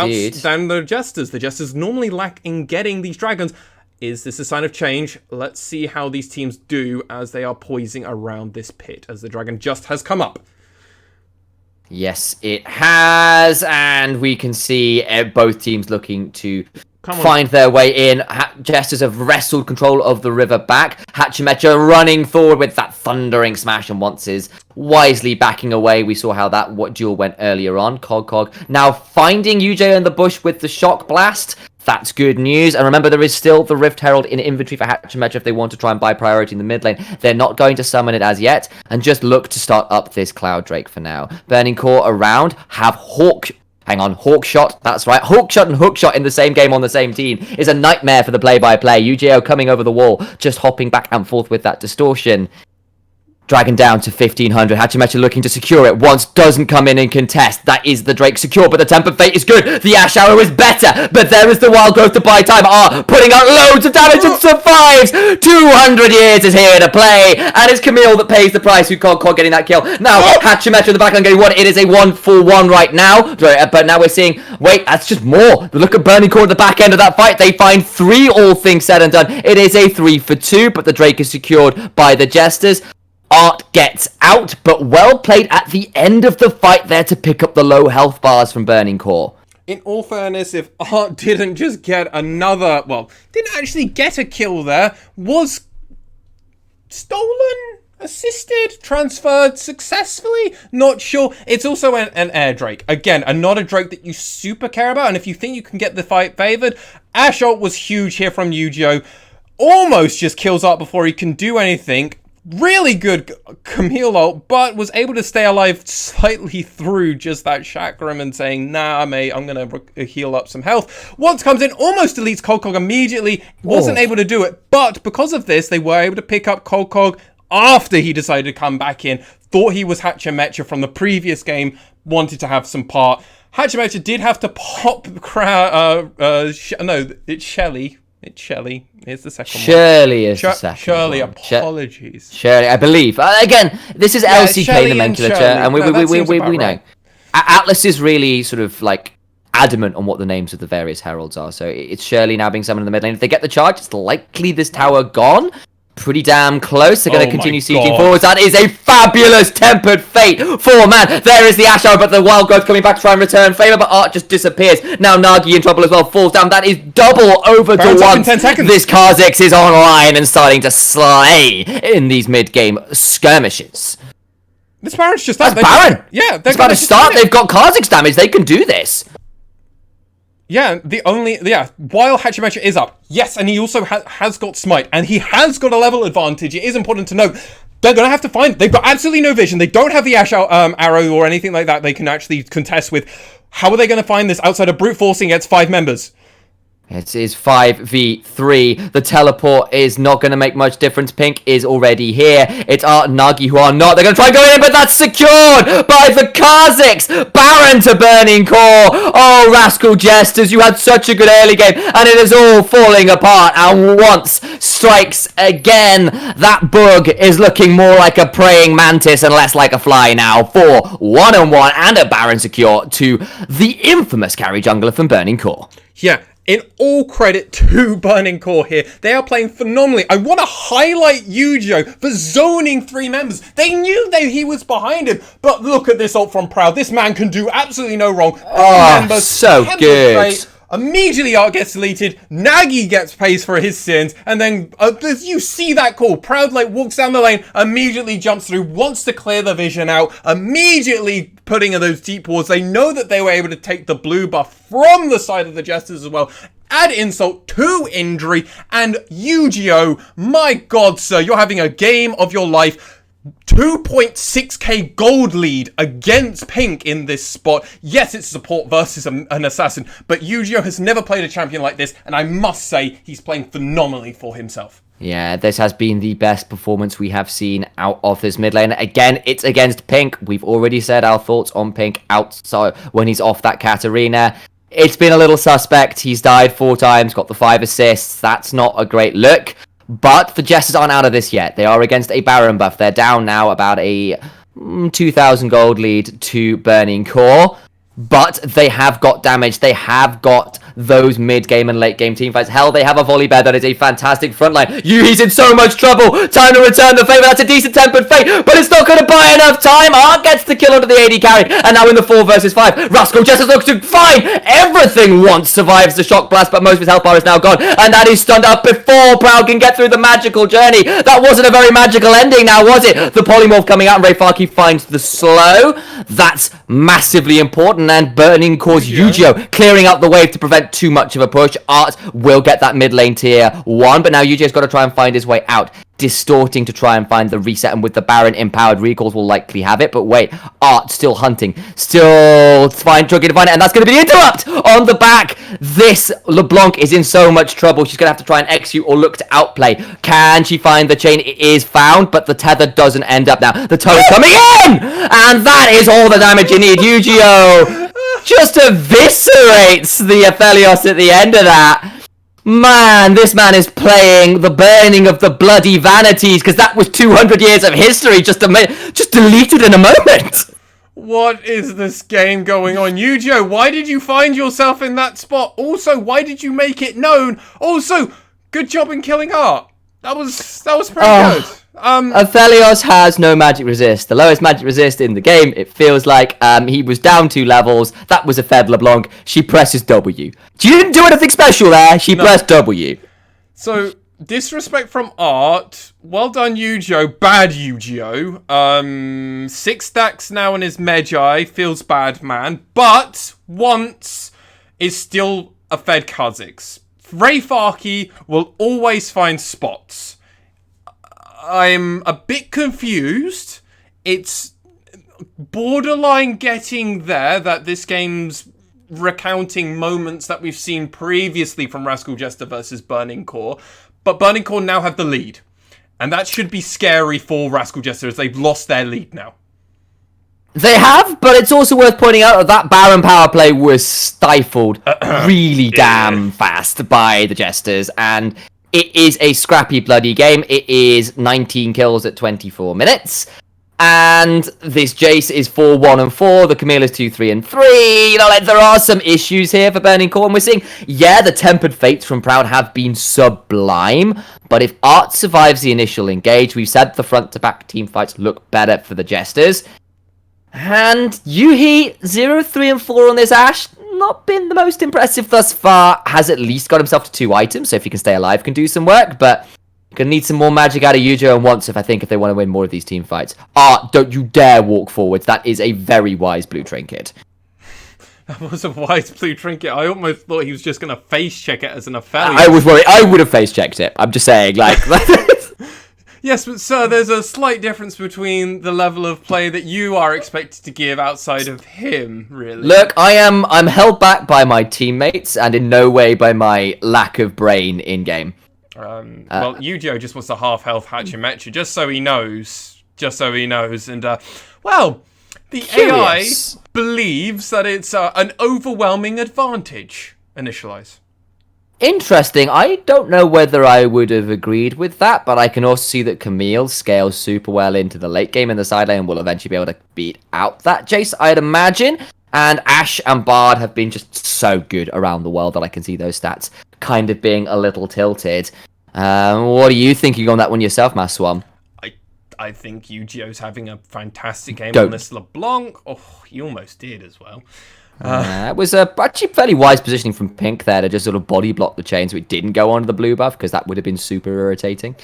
the Jesters. The Jesters normally lack in getting these dragons. Is this a sign of change? Let's see how these teams do as they are poising around this pit as the dragon just has come up. Yes, it has, and we can see both teams looking to find their way in. Jesters have wrestled control of the river back. Hachimecha running forward with that thundering smash, and once is wisely backing away. We saw how that duel went earlier on. Cog now finding Yu-Gi-Oh! In the bush with the shock blast. That's good news. And remember, there is still the Rift Herald in inventory for Hachimecha if they want to try and buy priority in the mid lane. They're not going to summon it as yet, and just look to start up this Cloud Drake for now. Burning Core around, have Hawkshot, that's right. Hawkshot and Hookshot in the same game on the same team is a nightmare for the play-by-play. Yu-Gi-Oh! Coming over the wall, just hopping back and forth with that distortion. Dragon down to 1,500. Hachimecha looking to secure it. Once doesn't come in and contest. That is the Drake secure, but the Tempered Fate is good. The Ash Arrow is better, but there is the Wild Growth to buy time. Putting out loads of damage and survives. 200 years is here to play, and it's Camille that pays the price. Who Cog getting that kill. Now, Hachimecha in the backline getting one. It is a 1-for-1 right now, but now we're seeing, wait, that's just more. Look at Burning Core at the back end of that fight. They find 3, all things said and done. It is a 3-for-2, but the Drake is secured by the Jesters. Art gets out, but well played at the end of the fight there to pick up the low health bars from Burning Core. In all fairness, if Art didn't just get another, didn't actually get a kill there, was stolen, assisted, transferred successfully, not sure. It's also an air Drake. Again, not a Drake that you super care about, and if you think you can get the fight favored, Ash ult was huge here from Yu-Gi-Oh! Almost just kills Art before he can do anything. Really good Camille ult, but was able to stay alive slightly through just that chakram and saying, nah, mate, I'm going to heal up some health. Once comes in, almost deletes Cog immediately. Wasn't able to do it, but because of this, they were able to pick up Cog after he decided to come back in. Thought he was Hachimecha from the previous game, wanted to have some part. Hachimecha did have to pop it's Shelly. It's Shelley. Here's the second Shirley is the second Shirley, one. apologies. Shirley, I believe. Again, this is LCK Shelley nomenclature, and and Shirley. we know. Right. Atlas is really sort of like adamant on what the names of the various heralds are. So it's Shirley now being summoned in the mid lane. If they get the charge, it's likely this tower gone. Pretty damn close. They're going to continue sieging forwards. That is a fabulous tempered fate for man. There is the Ash Arrow, but the Wild Growth coming back to try and return favor, but Art just disappears. Now Nagi in trouble as well, falls down. That is double over to once. This Kha'Zix is online and starting to slay in these mid-game skirmishes. This Baron's just That's Baron. Yeah, it's about to start. They've got Kha'Zix damage. They can do this. Yeah, while Hachimetra is up, yes, and he also has got Smite, and he has got a level advantage. It is important to note, they're going to have to find, they've got absolutely no vision, they don't have the Ash Arrow or anything like that they can actually contest with. How are they going to find this outside of brute forcing against 5 members? It is 5v3. The teleport is not going to make much difference. Pink is already here. It's Art and Nagi who are not. They're going to try and go in, but that's secured by the Kha'Zix. Baron to Burning Core. Oh, Rascal Jesters, you had such a good early game, and it is all falling apart. And once strikes again, that bug is looking more like a praying mantis and less like a fly now. For 1-on-1 and a Baron secure to the infamous carry jungler from Burning Core. Yeah. In all credit to Burning Core here, they are playing phenomenally. I want to highlight Yu-Gi-Oh! For zoning 3 members. They knew he was behind him, but look at this ult from Proud. This man can do absolutely no wrong. Oh, so good. Immediately Art gets deleted, Nagi gets pays for his sins, and then you see that call. Proud walks down the lane, immediately jumps through, wants to clear the vision out, immediately putting in those deep wards. They know that they were able to take the blue buff from the side of the Jesters as well. Add insult to injury, and Yu-Gi-Oh! My god, sir, you're having a game of your life. 2.6k gold lead against Pink in this spot. Yes, it's support versus an assassin, but Yu-Gi-Oh! Has never played a champion like this, and I must say, he's playing phenomenally for himself. Yeah, this has been the best performance we have seen out of this mid lane. Again, it's against Pink. We've already said our thoughts on Pink outside when he's off that Katarina. It's been a little suspect. He's died 4 times, got the 5 assists. That's not a great look. But the Jesters aren't out of this yet. They are against a Baron buff. They're down now about a 2,000 gold lead to Burning Core. But they have got damage. They have got those mid-game and late-game teamfights. Hell, they have a volley bear that is a fantastic frontline. Yuhi's in so much trouble. Time to return the favor. That's a decent tempered fate, but it's not going to buy enough time. Art gets the kill onto the AD carry, and now in the 4 versus 5, Rascal Jester looks to fine. Everything once survives the shock blast, but most of his health bar is now gone, and that is stunned up before Proud can get through the magical journey. That wasn't a very magical ending now, was it? The polymorph coming out, and Rayfaki finds the slow. That's massively important, and Burning Core's Yu-Gi-Oh! Clearing up the wave to prevent too much of a push. Art will get that mid lane tier 1, but now Yu-Gi-Oh's got to try and find his way out. Distorting to try and find the reset, and with the Baron empowered recalls will likely have it, but wait, Art still hunting, still trying to find it, and that's going to be the interrupt on the back. This LeBlanc is in so much trouble. She's going to have to try and execute or look to outplay. Can she find the chain? It is found, but the tether doesn't end up now. The toe is coming in, and that is all the damage you need. Yu-Gi-Oh! Just eviscerates the Aphelios at the end of that. Man, this man is playing the burning of the bloody vanities, because that was 200 years of history just deleted in a moment. What is this game going on? Yu-Gi-Oh! Why did you find yourself in that spot? Also, why did you make it known? Also, good job in killing Art. That was pretty good. Aphelios has no magic resist. The lowest magic resist in the game, it feels like. He was down 2 levels. That was a Fed LeBlanc. She presses W. She didn't do anything special there. She pressed W. So, disrespect from Art. Well done, Yu-Gi-Oh! Bad Yu-Gi-Oh! 6 stacks now in his Magi. Feels bad, man. But once is still a Fed Kha'Zix. Rayfaki will always find spots. I'm a bit confused. It's borderline getting there that this game's recounting moments that we've seen previously from Rascal Jester versus Burning Core. But Burning Core now have the lead. And that should be scary for Rascal Jester as they've lost their lead now. They have, but it's also worth pointing out that Baron power play was stifled really damn fast by the Jesters, and it is a scrappy bloody game. It is 19 kills at 24 minutes. And this Jace is 4-1 and 4. The Camille is 2-3 and 3. You know, like, there are some issues here for Burning Core. And we're seeing, the Tempered Fates from Proud have been sublime. But if Art survives the initial engage, we've said the front-to-back team fights look better for the Jesters. And Yuhi, 0-3 and 4 on this Ashe. Not been the most impressive thus far. Has at least got himself to 2 items. So if he can stay alive, can do some work. But gonna need some more magic out of Yujo and Once if they want to win more of these team fights. Don't you dare walk forwards. That is a very wise blue trinket. That was a wise blue trinket. I almost thought he was just gonna face check it as an affiliate. I was worried. I would have face checked it. I'm just saying, like. Yes, but sir, there's a slight difference between the level of play that you are expected to give outside of him, really. Look, I'm held back by my teammates and in no way by my lack of brain in game. Well, Yu-Gi-Oh just wants a half-health Hachimetra, just so he knows. And, well, the Curious. AI believes that it's an overwhelming advantage. Initialize. Interesting. I don't know whether I would have agreed with that, but I can also see that Camille scales super well into the late game in the side lane and will eventually be able to beat out that Jace, I'd imagine. And Ashe and Bard have been just so good around the world that I can see those stats kind of being a little tilted. What are you thinking on that one yourself, Maswam? I think Yu-Gi-Oh's having a fantastic game on this LeBlanc. Oh, he almost did as well. It was actually fairly wise positioning from Pink there to just sort of body block the chain so it didn't go onto the blue buff, because that would have been super irritating.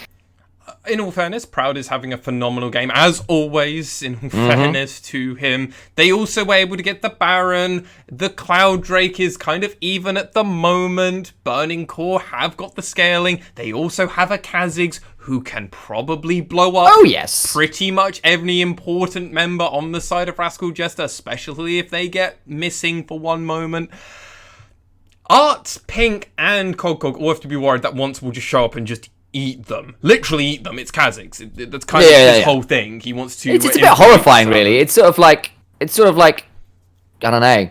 In all fairness, Proud is having a phenomenal game, as always, in all fairness to him. They also were able to get the Baron. The Cloud Drake is kind of even at the moment. Burning Core have got the scaling. They also have a Kha'Zix who can probably blow up pretty much every important member on the side of Rascal Jester, especially if they get missing for one moment. Art, Pink, and Cog all have to be worried that Once will just show up and just eat them. Literally eat them. It's Kha'Zix. That's kind of his whole thing. He wants to... It's a bit horrifying, really. It's sort of like... I don't know.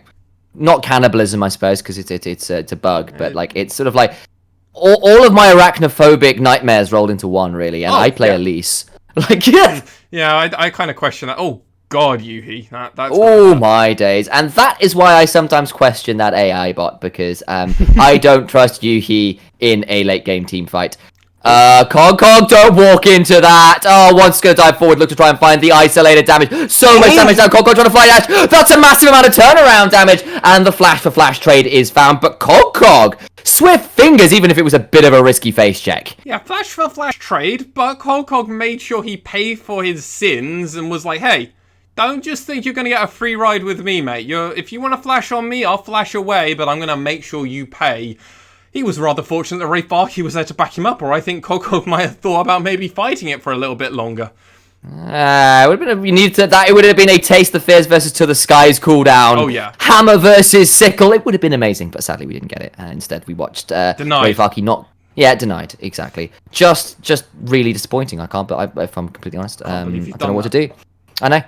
Not cannibalism, I suppose, because it's a bug. But, like, it's sort of like... All of my arachnophobic nightmares rolled into one, really. And I play Elise. Like, Yeah, I kind of question that. Oh, God, Yuhi. That's my days. And that is why I sometimes question that AI bot, because I don't trust Yuhi in a late game team fight. Cog, don't walk into that. Oh, Once gonna dive forward, look to try and find the isolated damage. So much damage now. Cog trying to find Ashe. That's a massive amount of turnaround damage. And the flash for flash trade is found. But Cog, swift fingers, even if it was a bit of a risky face check. Yeah, flash for flash trade, but Cog made sure he paid for his sins and was like, hey, don't just think you're gonna get a free ride with me, mate. If you want to flash on me, I'll flash away, but I'm gonna make sure you pay. He was rather fortunate that Rafe Barkey was there to back him up, or I think Cog might have thought about maybe fighting it for a little bit longer. It would have been it would have been a Taste the Fears versus To the Skies cooldown. Oh yeah. Hammer versus Sickle. It would have been amazing, but sadly we didn't get it. Instead we watched Denied. Rafe Barkey not. Yeah, denied, exactly. Just really disappointing. If I'm completely honest. I don't know what to do. I know.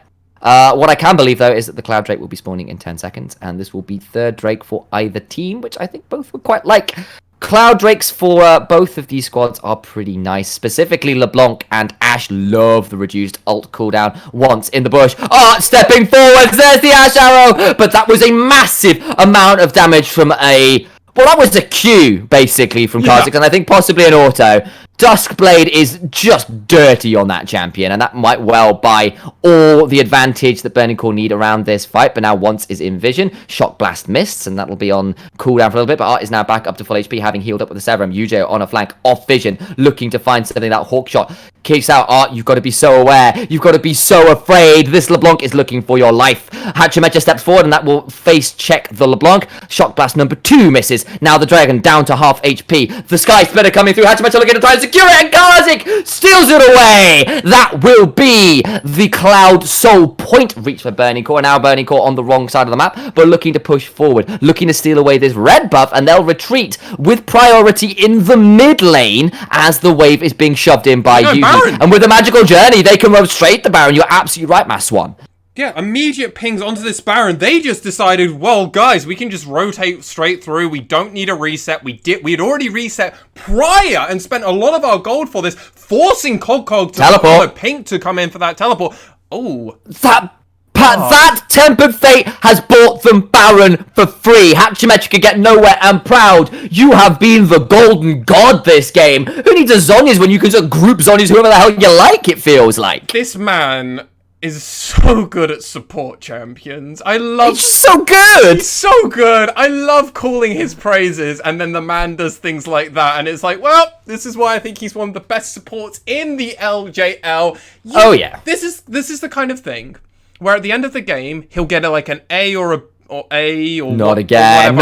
What I can believe, though, is that the Cloud Drake will be spawning in 10 seconds, and this will be third Drake for either team, which I think both would quite like. Cloud Drakes for both of these squads are pretty nice. Specifically, LeBlanc and Ashe love the reduced ult cooldown. Once in the bush. Stepping forwards. There's the Ashe arrow. But that was a massive amount of damage from a... Well, that was a Q, basically, from Kha'Zix, and I think possibly an auto. Duskblade is just dirty on that champion, and that might well buy all the advantage that Burning Core need around this fight, but now Once is in vision. Shock Blast missed, and that'll be on cooldown for a little bit, but Art is now back up to full HP, having healed up with the Severum. Yujo on a flank, off vision, looking to find something. That hawk shot kicks out. Art, you've got to be so aware. You've got to be so afraid. This LeBlanc is looking for your life. Hachimetra steps forward, and that will face check the LeBlanc. Shock Blast number 2 misses. Now the Dragon down to half HP. The Sky Splitter coming through. Hachimetra looking to try and secure it, and Kha'Zix steals it away. That will be the Cloud Soul point reach for Burning Core. Now Burning Core on the wrong side of the map, but looking to push forward, looking to steal away this red buff, and they'll retreat with priority in the mid lane as the wave is being shoved in by Yuji. And with a magical journey, they can roam straight the Baron. You're absolutely right, Maswan. Yeah, immediate pings onto this Baron. They just decided, well, guys, we can just rotate straight through. We don't need a reset. We had already reset prior and spent a lot of our gold for this, forcing Cog to teleport. Pink to come in for that teleport. Oh, that Tempered Fate has bought them Baron for free. Hachimetra could get nowhere, and Proud, you have been the golden god this game. Who needs a Zhonya's when you can just group Zhonya's whoever the hell you like, it feels like. This man is so good at support champions. He's so good! He's so good! I love calling his praises, and then the man does things like that, and it's like, well, this is why I think he's one of the best supports in the LJL. Oh yeah. This is the kind of thing where at the end of the game, he'll get an A or A or not again,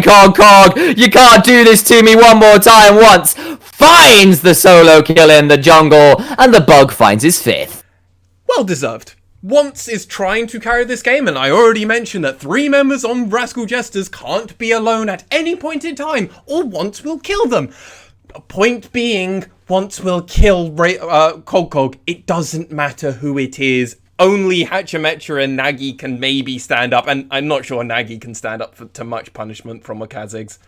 Cog. You can't do this to me one more time. Once finds the solo kill in the jungle, and the bug finds his 5th. Well deserved. Once is trying to carry this game, and I already mentioned that 3 members on Rascal Jesters can't be alone at any point in time, or Once will kill them. Point being, Once will kill Cog. It doesn't matter who it is. Only Hachimetra and Nagi can maybe stand up, and I'm not sure Nagi can stand up to much punishment from Okazigs.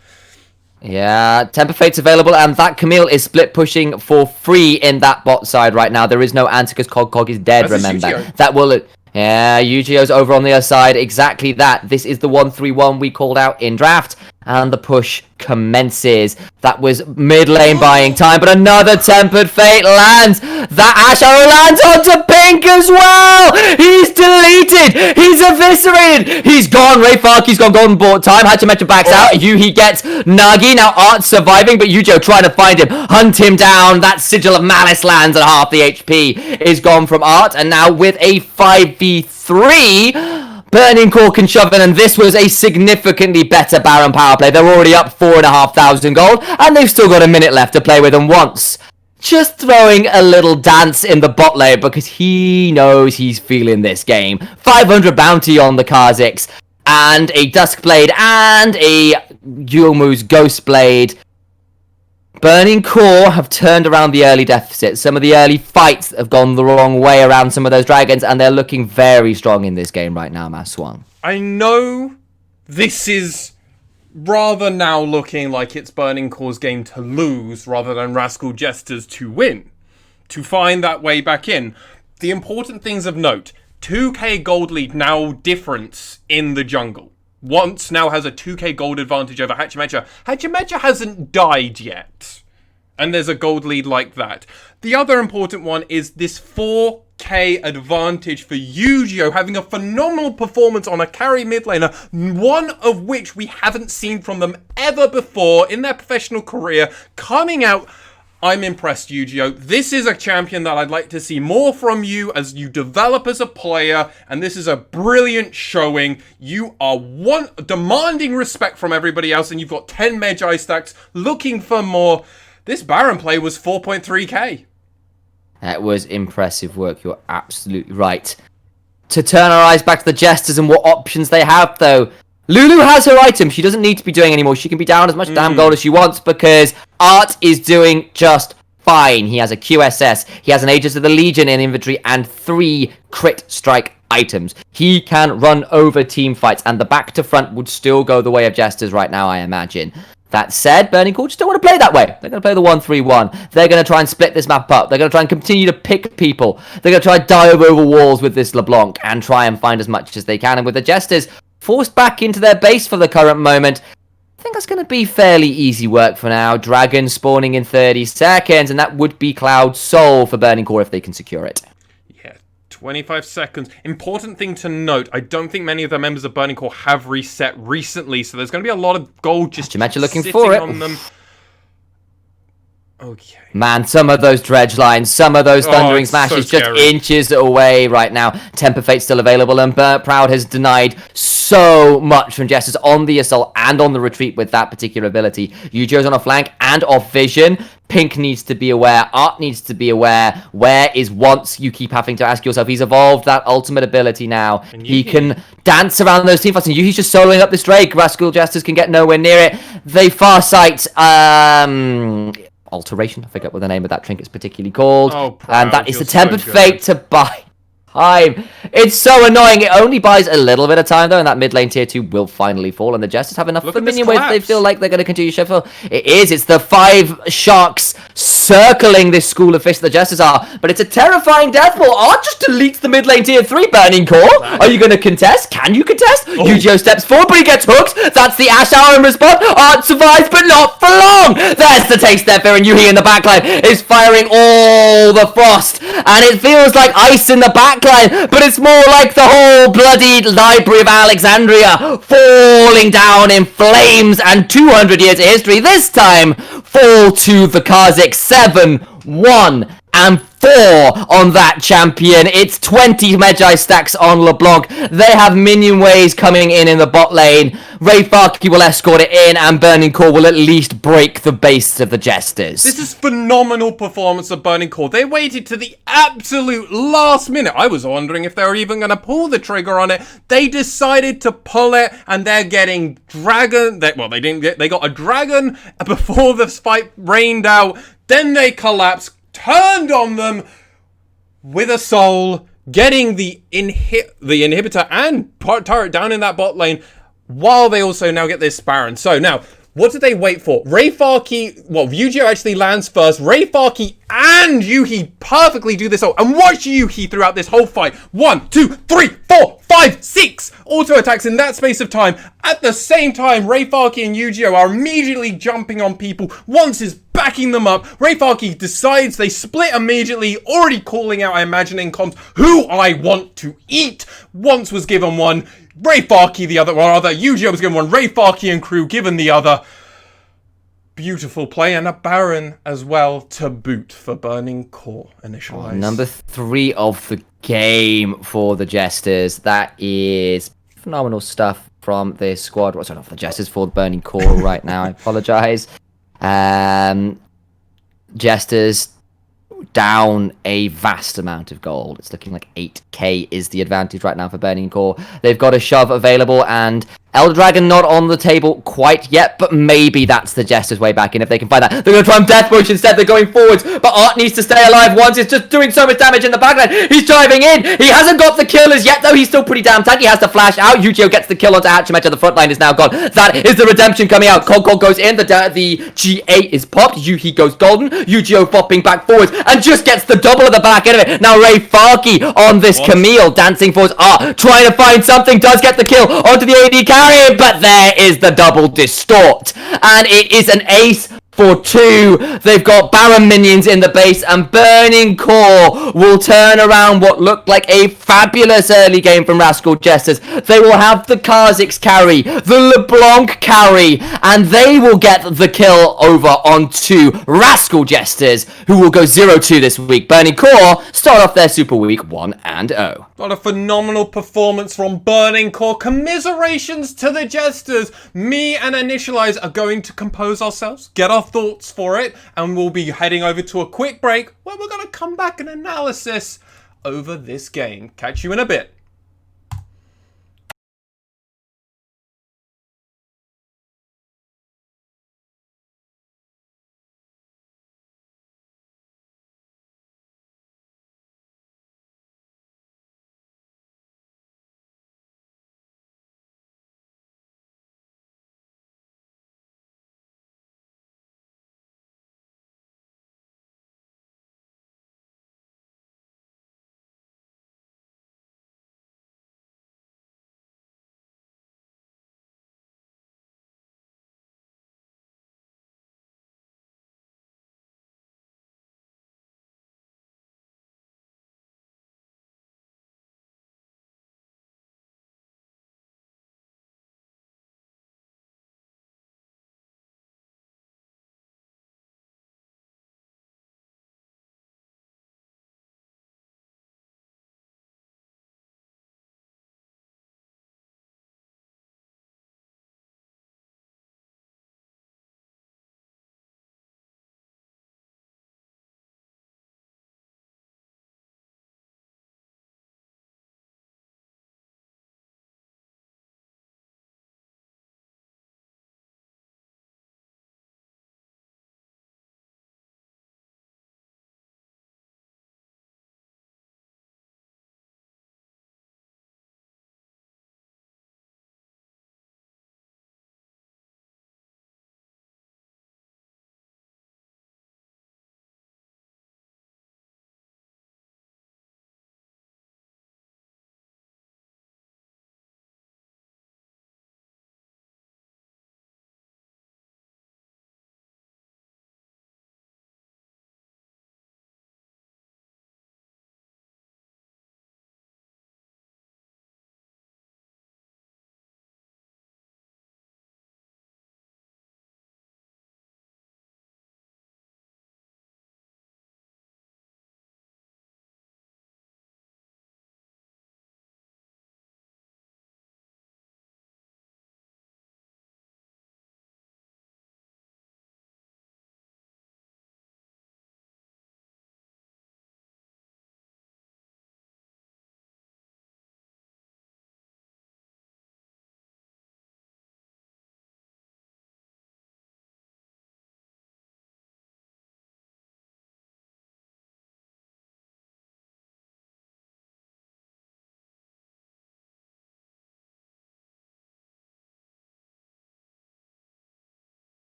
Yeah, Temper Fate's available, and that Camille is split pushing for free in that bot side right now. There is no answer because Cog is dead, remember. That will... Yeah, Yu-Gi-Oh's over on the other side. Exactly that. This is the 1-3-1 we called out in draft. And the push commences. That was mid lane buying time, but another Tempered Fate lands. That Ash arrow lands onto Pink as well. He's deleted. He's eviscerated. He's gone. Ray Farkey's gone golden board time. Hachimetra backs out. He gets Nagi. Now Art's surviving, but Yu-Gi-Oh trying to find him, hunt him down. That Sigil of Malice lands, and half the HP is gone from Art. And now with a 5v3, Burning Core can shove in, and this was a significantly better Baron power play. They're already up 4,500 gold, and they've still got a minute left to play with, and Once just throwing a little dance in the bot lane because he knows he's feeling this game. 500 bounty on the Kha'Zix, and a Duskblade, and a Yulmu's Ghostblade. Burning Core have turned around the early deficit. Some of the early fights have gone the wrong way around some of those dragons, and they're looking very strong in this game right now, Maswang. I know this is rather now looking like it's Burning Core's game to lose rather than Rascal Jester's to win, to find that way back in. The important things of note, 2k gold lead now difference in the jungle. Once now has a 2k gold advantage over Hachimetra. Hachimetra hasn't died yet. And there's a gold lead like that. The other important one is this 4k advantage for Yu-Gi-Oh! Having a phenomenal performance on a carry mid laner, one of which we haven't seen from them ever before in their professional career, coming out. I'm impressed, Yu-Gi-Oh! This is a champion that I'd like to see more from you as you develop as a player, and this is a brilliant showing. You are demanding respect from everybody else, and you've got 10 Magi stacks looking for more. This Baron play was 4.3k. That was impressive work, you're absolutely right. To turn our eyes back to the Jesters and what options they have, though. Lulu has her item. She doesn't need to be doing anymore. She can be down as much damn gold as she wants because Art is doing just fine. He has a QSS. He has an Aegis of the Legion in inventory and 3 crit strike items. He can run over team fights, and the back to front would still go the way of Jesters right now, I imagine. That said, Burning Core just don't want to play that way. They're going to play the 1-3-1. They're going to try and split this map up. They're going to try and continue to pick people. They're going to try and dive over walls with this LeBlanc and try and find as much as they can. And with the Jesters forced back into their base for the current moment, I think that's going to be fairly easy work for now. Dragon spawning in 30 seconds, and that would be Cloud Soul for Burning Core if they can secure it. Yeah, 25 seconds. Important thing to note, I don't think many of the members of Burning Core have reset recently, so there's going to be a lot of gold just looking sitting for it on them. Okay. Man, some of those dredge lines, some of those thundering smashes so just inches away right now. Temper Fate's still available, and Proud has denied so much from Jesters on the assault and on the retreat with that particular ability. Yu-Gi-Oh's on a flank and off vision. Pink needs to be aware. Art needs to be aware. Where is Once? You keep having to ask yourself. He's evolved that ultimate ability now. He can dance around those team fights, and Yuhi's just soloing up this Drake. Rascal Jesters can get nowhere near it. They Farsight, Alteration. I forget what the name of that trinket's particularly called. Oh, Proud, and that is the so Tempered good. Fate to buy. time. It's so annoying. It only buys a little bit of time, though, and that mid lane tier 2 will finally fall, and the Jesters have enough Look for at this minion waves. They collapse. feel like they're going to continue shuffle. It is. It's the 5 sharks circling this school of fish the Jesters are, but it's a terrifying death ball. Art just deletes the mid lane tier 3 Burning Core. Are you going to contest? Can you contest? Oh. Yu-Gi-Oh steps forward, but he gets hooked. That's the Ash Hour in response. Art survives, but not for long. There's the taste there, and Yuhi in the backline is firing all the frost, and it feels like ice in the backline, but it's more like the whole bloody Library of Alexandria falling down in flames, and 200 years of history this time fall to the Kazakhs. 7, 1, and 4 on that champion. It's 20 Magi stacks on LeBlanc. They have minion waves coming in the bot lane. Ray Farkey will escort it in, and Burning Core will at least break the base of the Jesters. This is phenomenal performance of Burning Core. They waited to the absolute last minute. I was wondering if they were even going to pull the trigger on it. They decided to pull it, and they're getting dragon. They got a dragon before the fight rained out. Then they collapsed, turned on them with a soul, getting the inhibitor and turret down in that bot lane, while they also now get this Baron. So now, what did they wait for? Ray Farkey, Yu-Gi-Oh actually lands first. Ray Farkey and Yuhi perfectly do this. And watch Yuhi throughout this whole fight. 1, 2, 3, 4, 5, 6 auto attacks in that space of time. At the same time, Ray Farkey and Yu-Gi-Oh are immediately jumping on people. Once is backing them up. Ray Farkey decides, they split immediately, already calling out, I imagine, in comms, who I want to eat. Once was given one. Ray Farkey the other, or rather, Yu-Gi-Oh was given one. Ray Farkey and crew given the other. Beautiful play, and a Baron as well to boot for Burning Core initialized. Number 3 of the game for the Jesters. That is phenomenal stuff from this squad. What's not for the Jesters, for the Burning Core right now. I apologize. Jesters down a vast amount of gold. It's looking like 8k is the advantage right now for Burning Core. They've got a shove available, and Elder Dragon not on the table quite yet, but maybe that's the Jester's way back in if they can find that. They're going to try and Death Push instead. They're going forwards, but Art needs to stay alive. Once it's just doing so much damage in the backline. He's driving in. He hasn't got the kill as yet, though. He's still pretty damn tanky. He has to flash out. Yu-Gi-Oh gets the kill onto Hachimecha. The front line is now gone. That is the redemption coming out. Cold goes in. The G8 is popped. Yuhi goes golden. Yu-Gi-Oh flopping back forwards and just gets the double at the back end of it. Now Ray Farkey on this Camille dancing forwards. Trying to find something. Does get the kill onto the AD carry, but there is the double distort, and it is an ace for 2. They've got Baron minions in the base, and Burning Core will turn around what looked like a fabulous early game from Rascal Jesters. They will have the Kazakhs carry, the LeBlanc carry, and they will get the kill over onto Rascal Jesters, who will go 0-2 this week. Burning Core start off their Super Week 1-0. What a phenomenal performance from Burning Core. Commiserations to the Jesters. Me and Initialize are going to compose ourselves, get our thoughts for it, and we'll be heading over to a quick break where we're going to come back and analysis over this game. Catch you in a bit.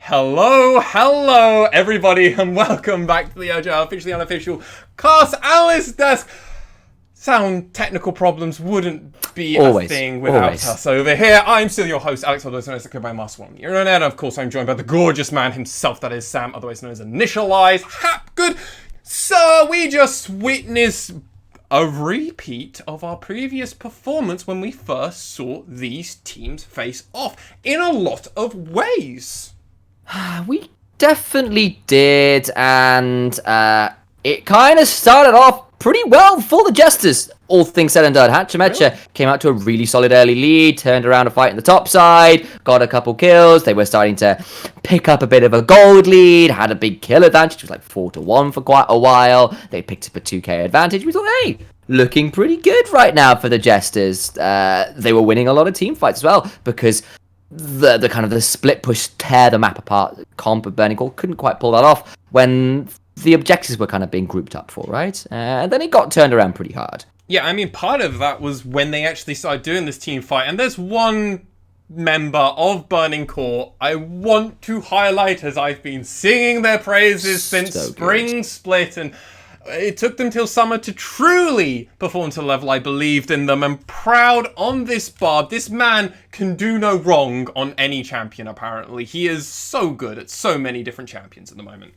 Hello, everybody, and welcome back to the LJL officially unofficial cast analyst desk. Sound technical problems wouldn't be a thing without us over here. I'm still your host, Alex, otherwise known as the by Mas1. And of course, I'm joined by the gorgeous man himself, that is Sam, otherwise known as Initialize. Good. So we just witnessed a repeat of our previous performance when we first saw these teams face off in a lot of ways. We definitely did, and it kind of started off pretty well for the Jesters, all things said and done. Hatchemecha came out to a really solid early lead, turned around a fight in the top side, got a couple kills. They were starting to pick up a bit of a gold lead, had a big kill advantage. It was like 4-1 for quite a while. They picked up a 2k advantage. We thought, hey, looking pretty good right now for the Jesters. They were winning a lot of team fights as well, because the kind of the split push tear the map apart comp of Burning Core couldn't quite pull that off when the objectives were kind of being grouped up for, right? And then it got turned around pretty hard. Yeah, I mean, part of that was when they actually started doing this team fight, and there's one member of Burning Core I want to highlight, as I've been singing their praises since Spring Split, and it took them till summer to truly perform to the level I believed in them. I'm proud on this bar. This man can do no wrong on any champion, apparently. He is so good at so many different champions at the moment.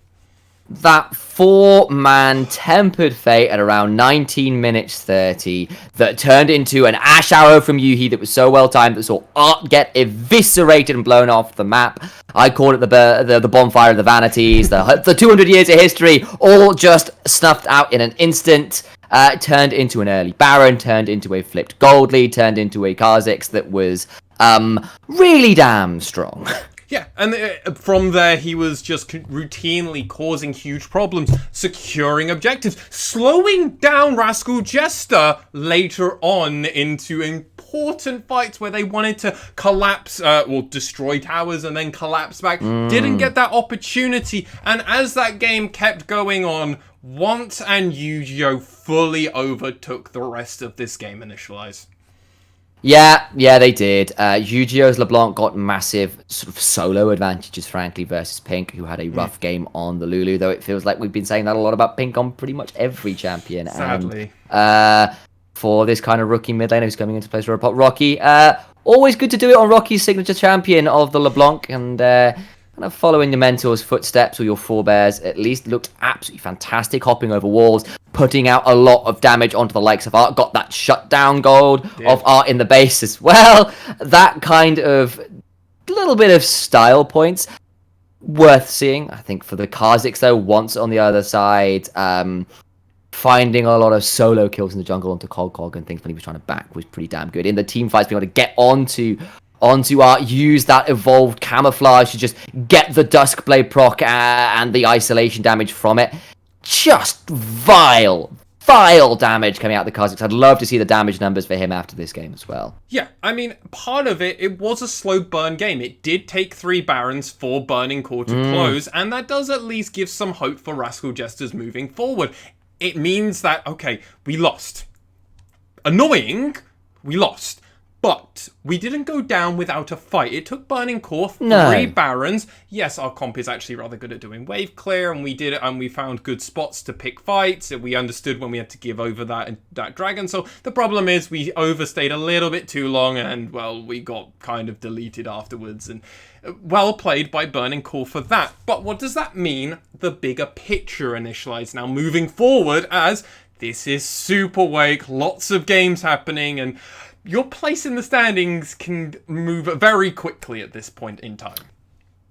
That 4-man Tempered Fate at around 19 minutes 30 that turned into an Ash Arrow from Yuhi that was so well timed that saw Art get eviscerated and blown off the map. I called it the bonfire of the vanities, the 200 years of history, all just snuffed out in an instant. Turned into an early Baron, turned into a flipped gold lead, turned into a Kha'Zix that was really damn strong. Yeah, and from there, he was just routinely causing huge problems, securing objectives, slowing down Rascal Jester later on into important fights where they wanted to collapse, destroy towers and then collapse back. Didn't get that opportunity, and as that game kept going on, Want and Yu-Gi-Oh! Fully overtook the rest of this game, Initialize. Yeah, they did. Yu-Gi-Oh's LeBlanc got massive sort of solo advantages, frankly, versus Pink, who had a rough game on the Lulu, though it feels like we've been saying that a lot about Pink on pretty much every champion. Sadly. And for this kind of rookie mid laner who's coming into place for Rocky, always good to do it on Rocky's signature champion of the LeBlanc, and kind of following your mentor's footsteps, or your forebears at least, looked absolutely fantastic, hopping over walls, putting out a lot of damage onto the likes of Art, got that shutdown gold of Art in the base as well. That kind of little bit of style points worth seeing, I think, for the Kha'Zix, though. Once on the other side, finding a lot of solo kills in the jungle onto Cog and things when he was trying to back was pretty damn good. In the team fights, being able to get onto Art, use that evolved camouflage to just get the Duskblade proc and the isolation damage from it. Just vile damage coming out of the Kha'Zix. I'd love to see the damage numbers for him after this game as well. Yeah, I mean, part of it was a slow burn game. It did take 3 Barons for Burning Core to close, and that does at least give some hope for Rascal Jesters moving forward. It means that, okay, we lost. Annoying, we lost. But we didn't go down without a fight. It took Burning Core 3 Barons. Yes, our comp is actually rather good at doing wave clear, and we did it, and we found good spots to pick fights. We understood when we had to give over that dragon. So the problem is we overstayed a little bit too long, and, well, we got kind of deleted afterwards. And well played by Burning Core for that. But what does that mean? The bigger picture Initialized now moving forward, as this is Super Wake, lots of games happening, and your place in the standings can move very quickly at this point in time.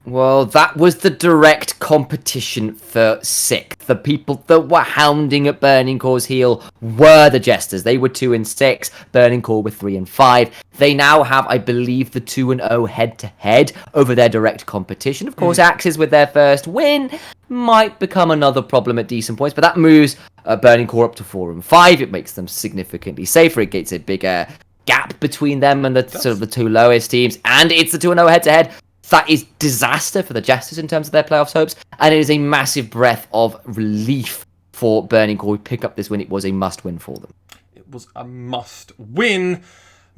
Well, that was the direct competition for 6th. The people that were hounding at Burning Core's heel were the Jesters. They were 2 and 6. Burning Core were 3 and 5. They now have, I believe, the 2 and 0 head-to-head over their direct competition. Of course, Axes with their first win might become another problem at decent points, but that moves Burning Core up to 4 and 5. It makes them significantly safer. It gets a bigger gap between them and the sort of the 2 lowest teams, and it's the 2 and 0 head-to-head. That is disaster for the Jesters in terms of their playoffs hopes, and it is a massive breath of relief for Burning Core who pick up this win. It was a must-win for them. It was a must-win.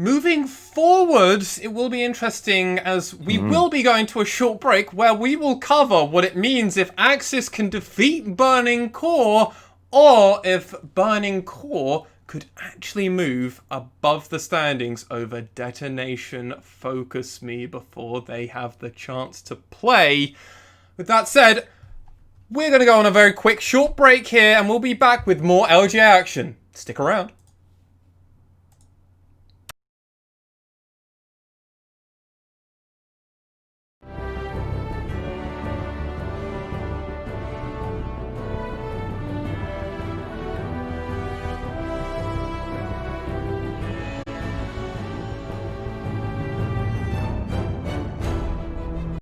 moving forwards, it will be interesting as we will be going to a short break where we will cover what it means if Axis can defeat Burning Core, or if Burning Core could actually move above the standings over Detonation Focus Me before they have the chance to play. With that said, we're going to go on a very quick short break here, and we'll be back with more LGA action. Stick around.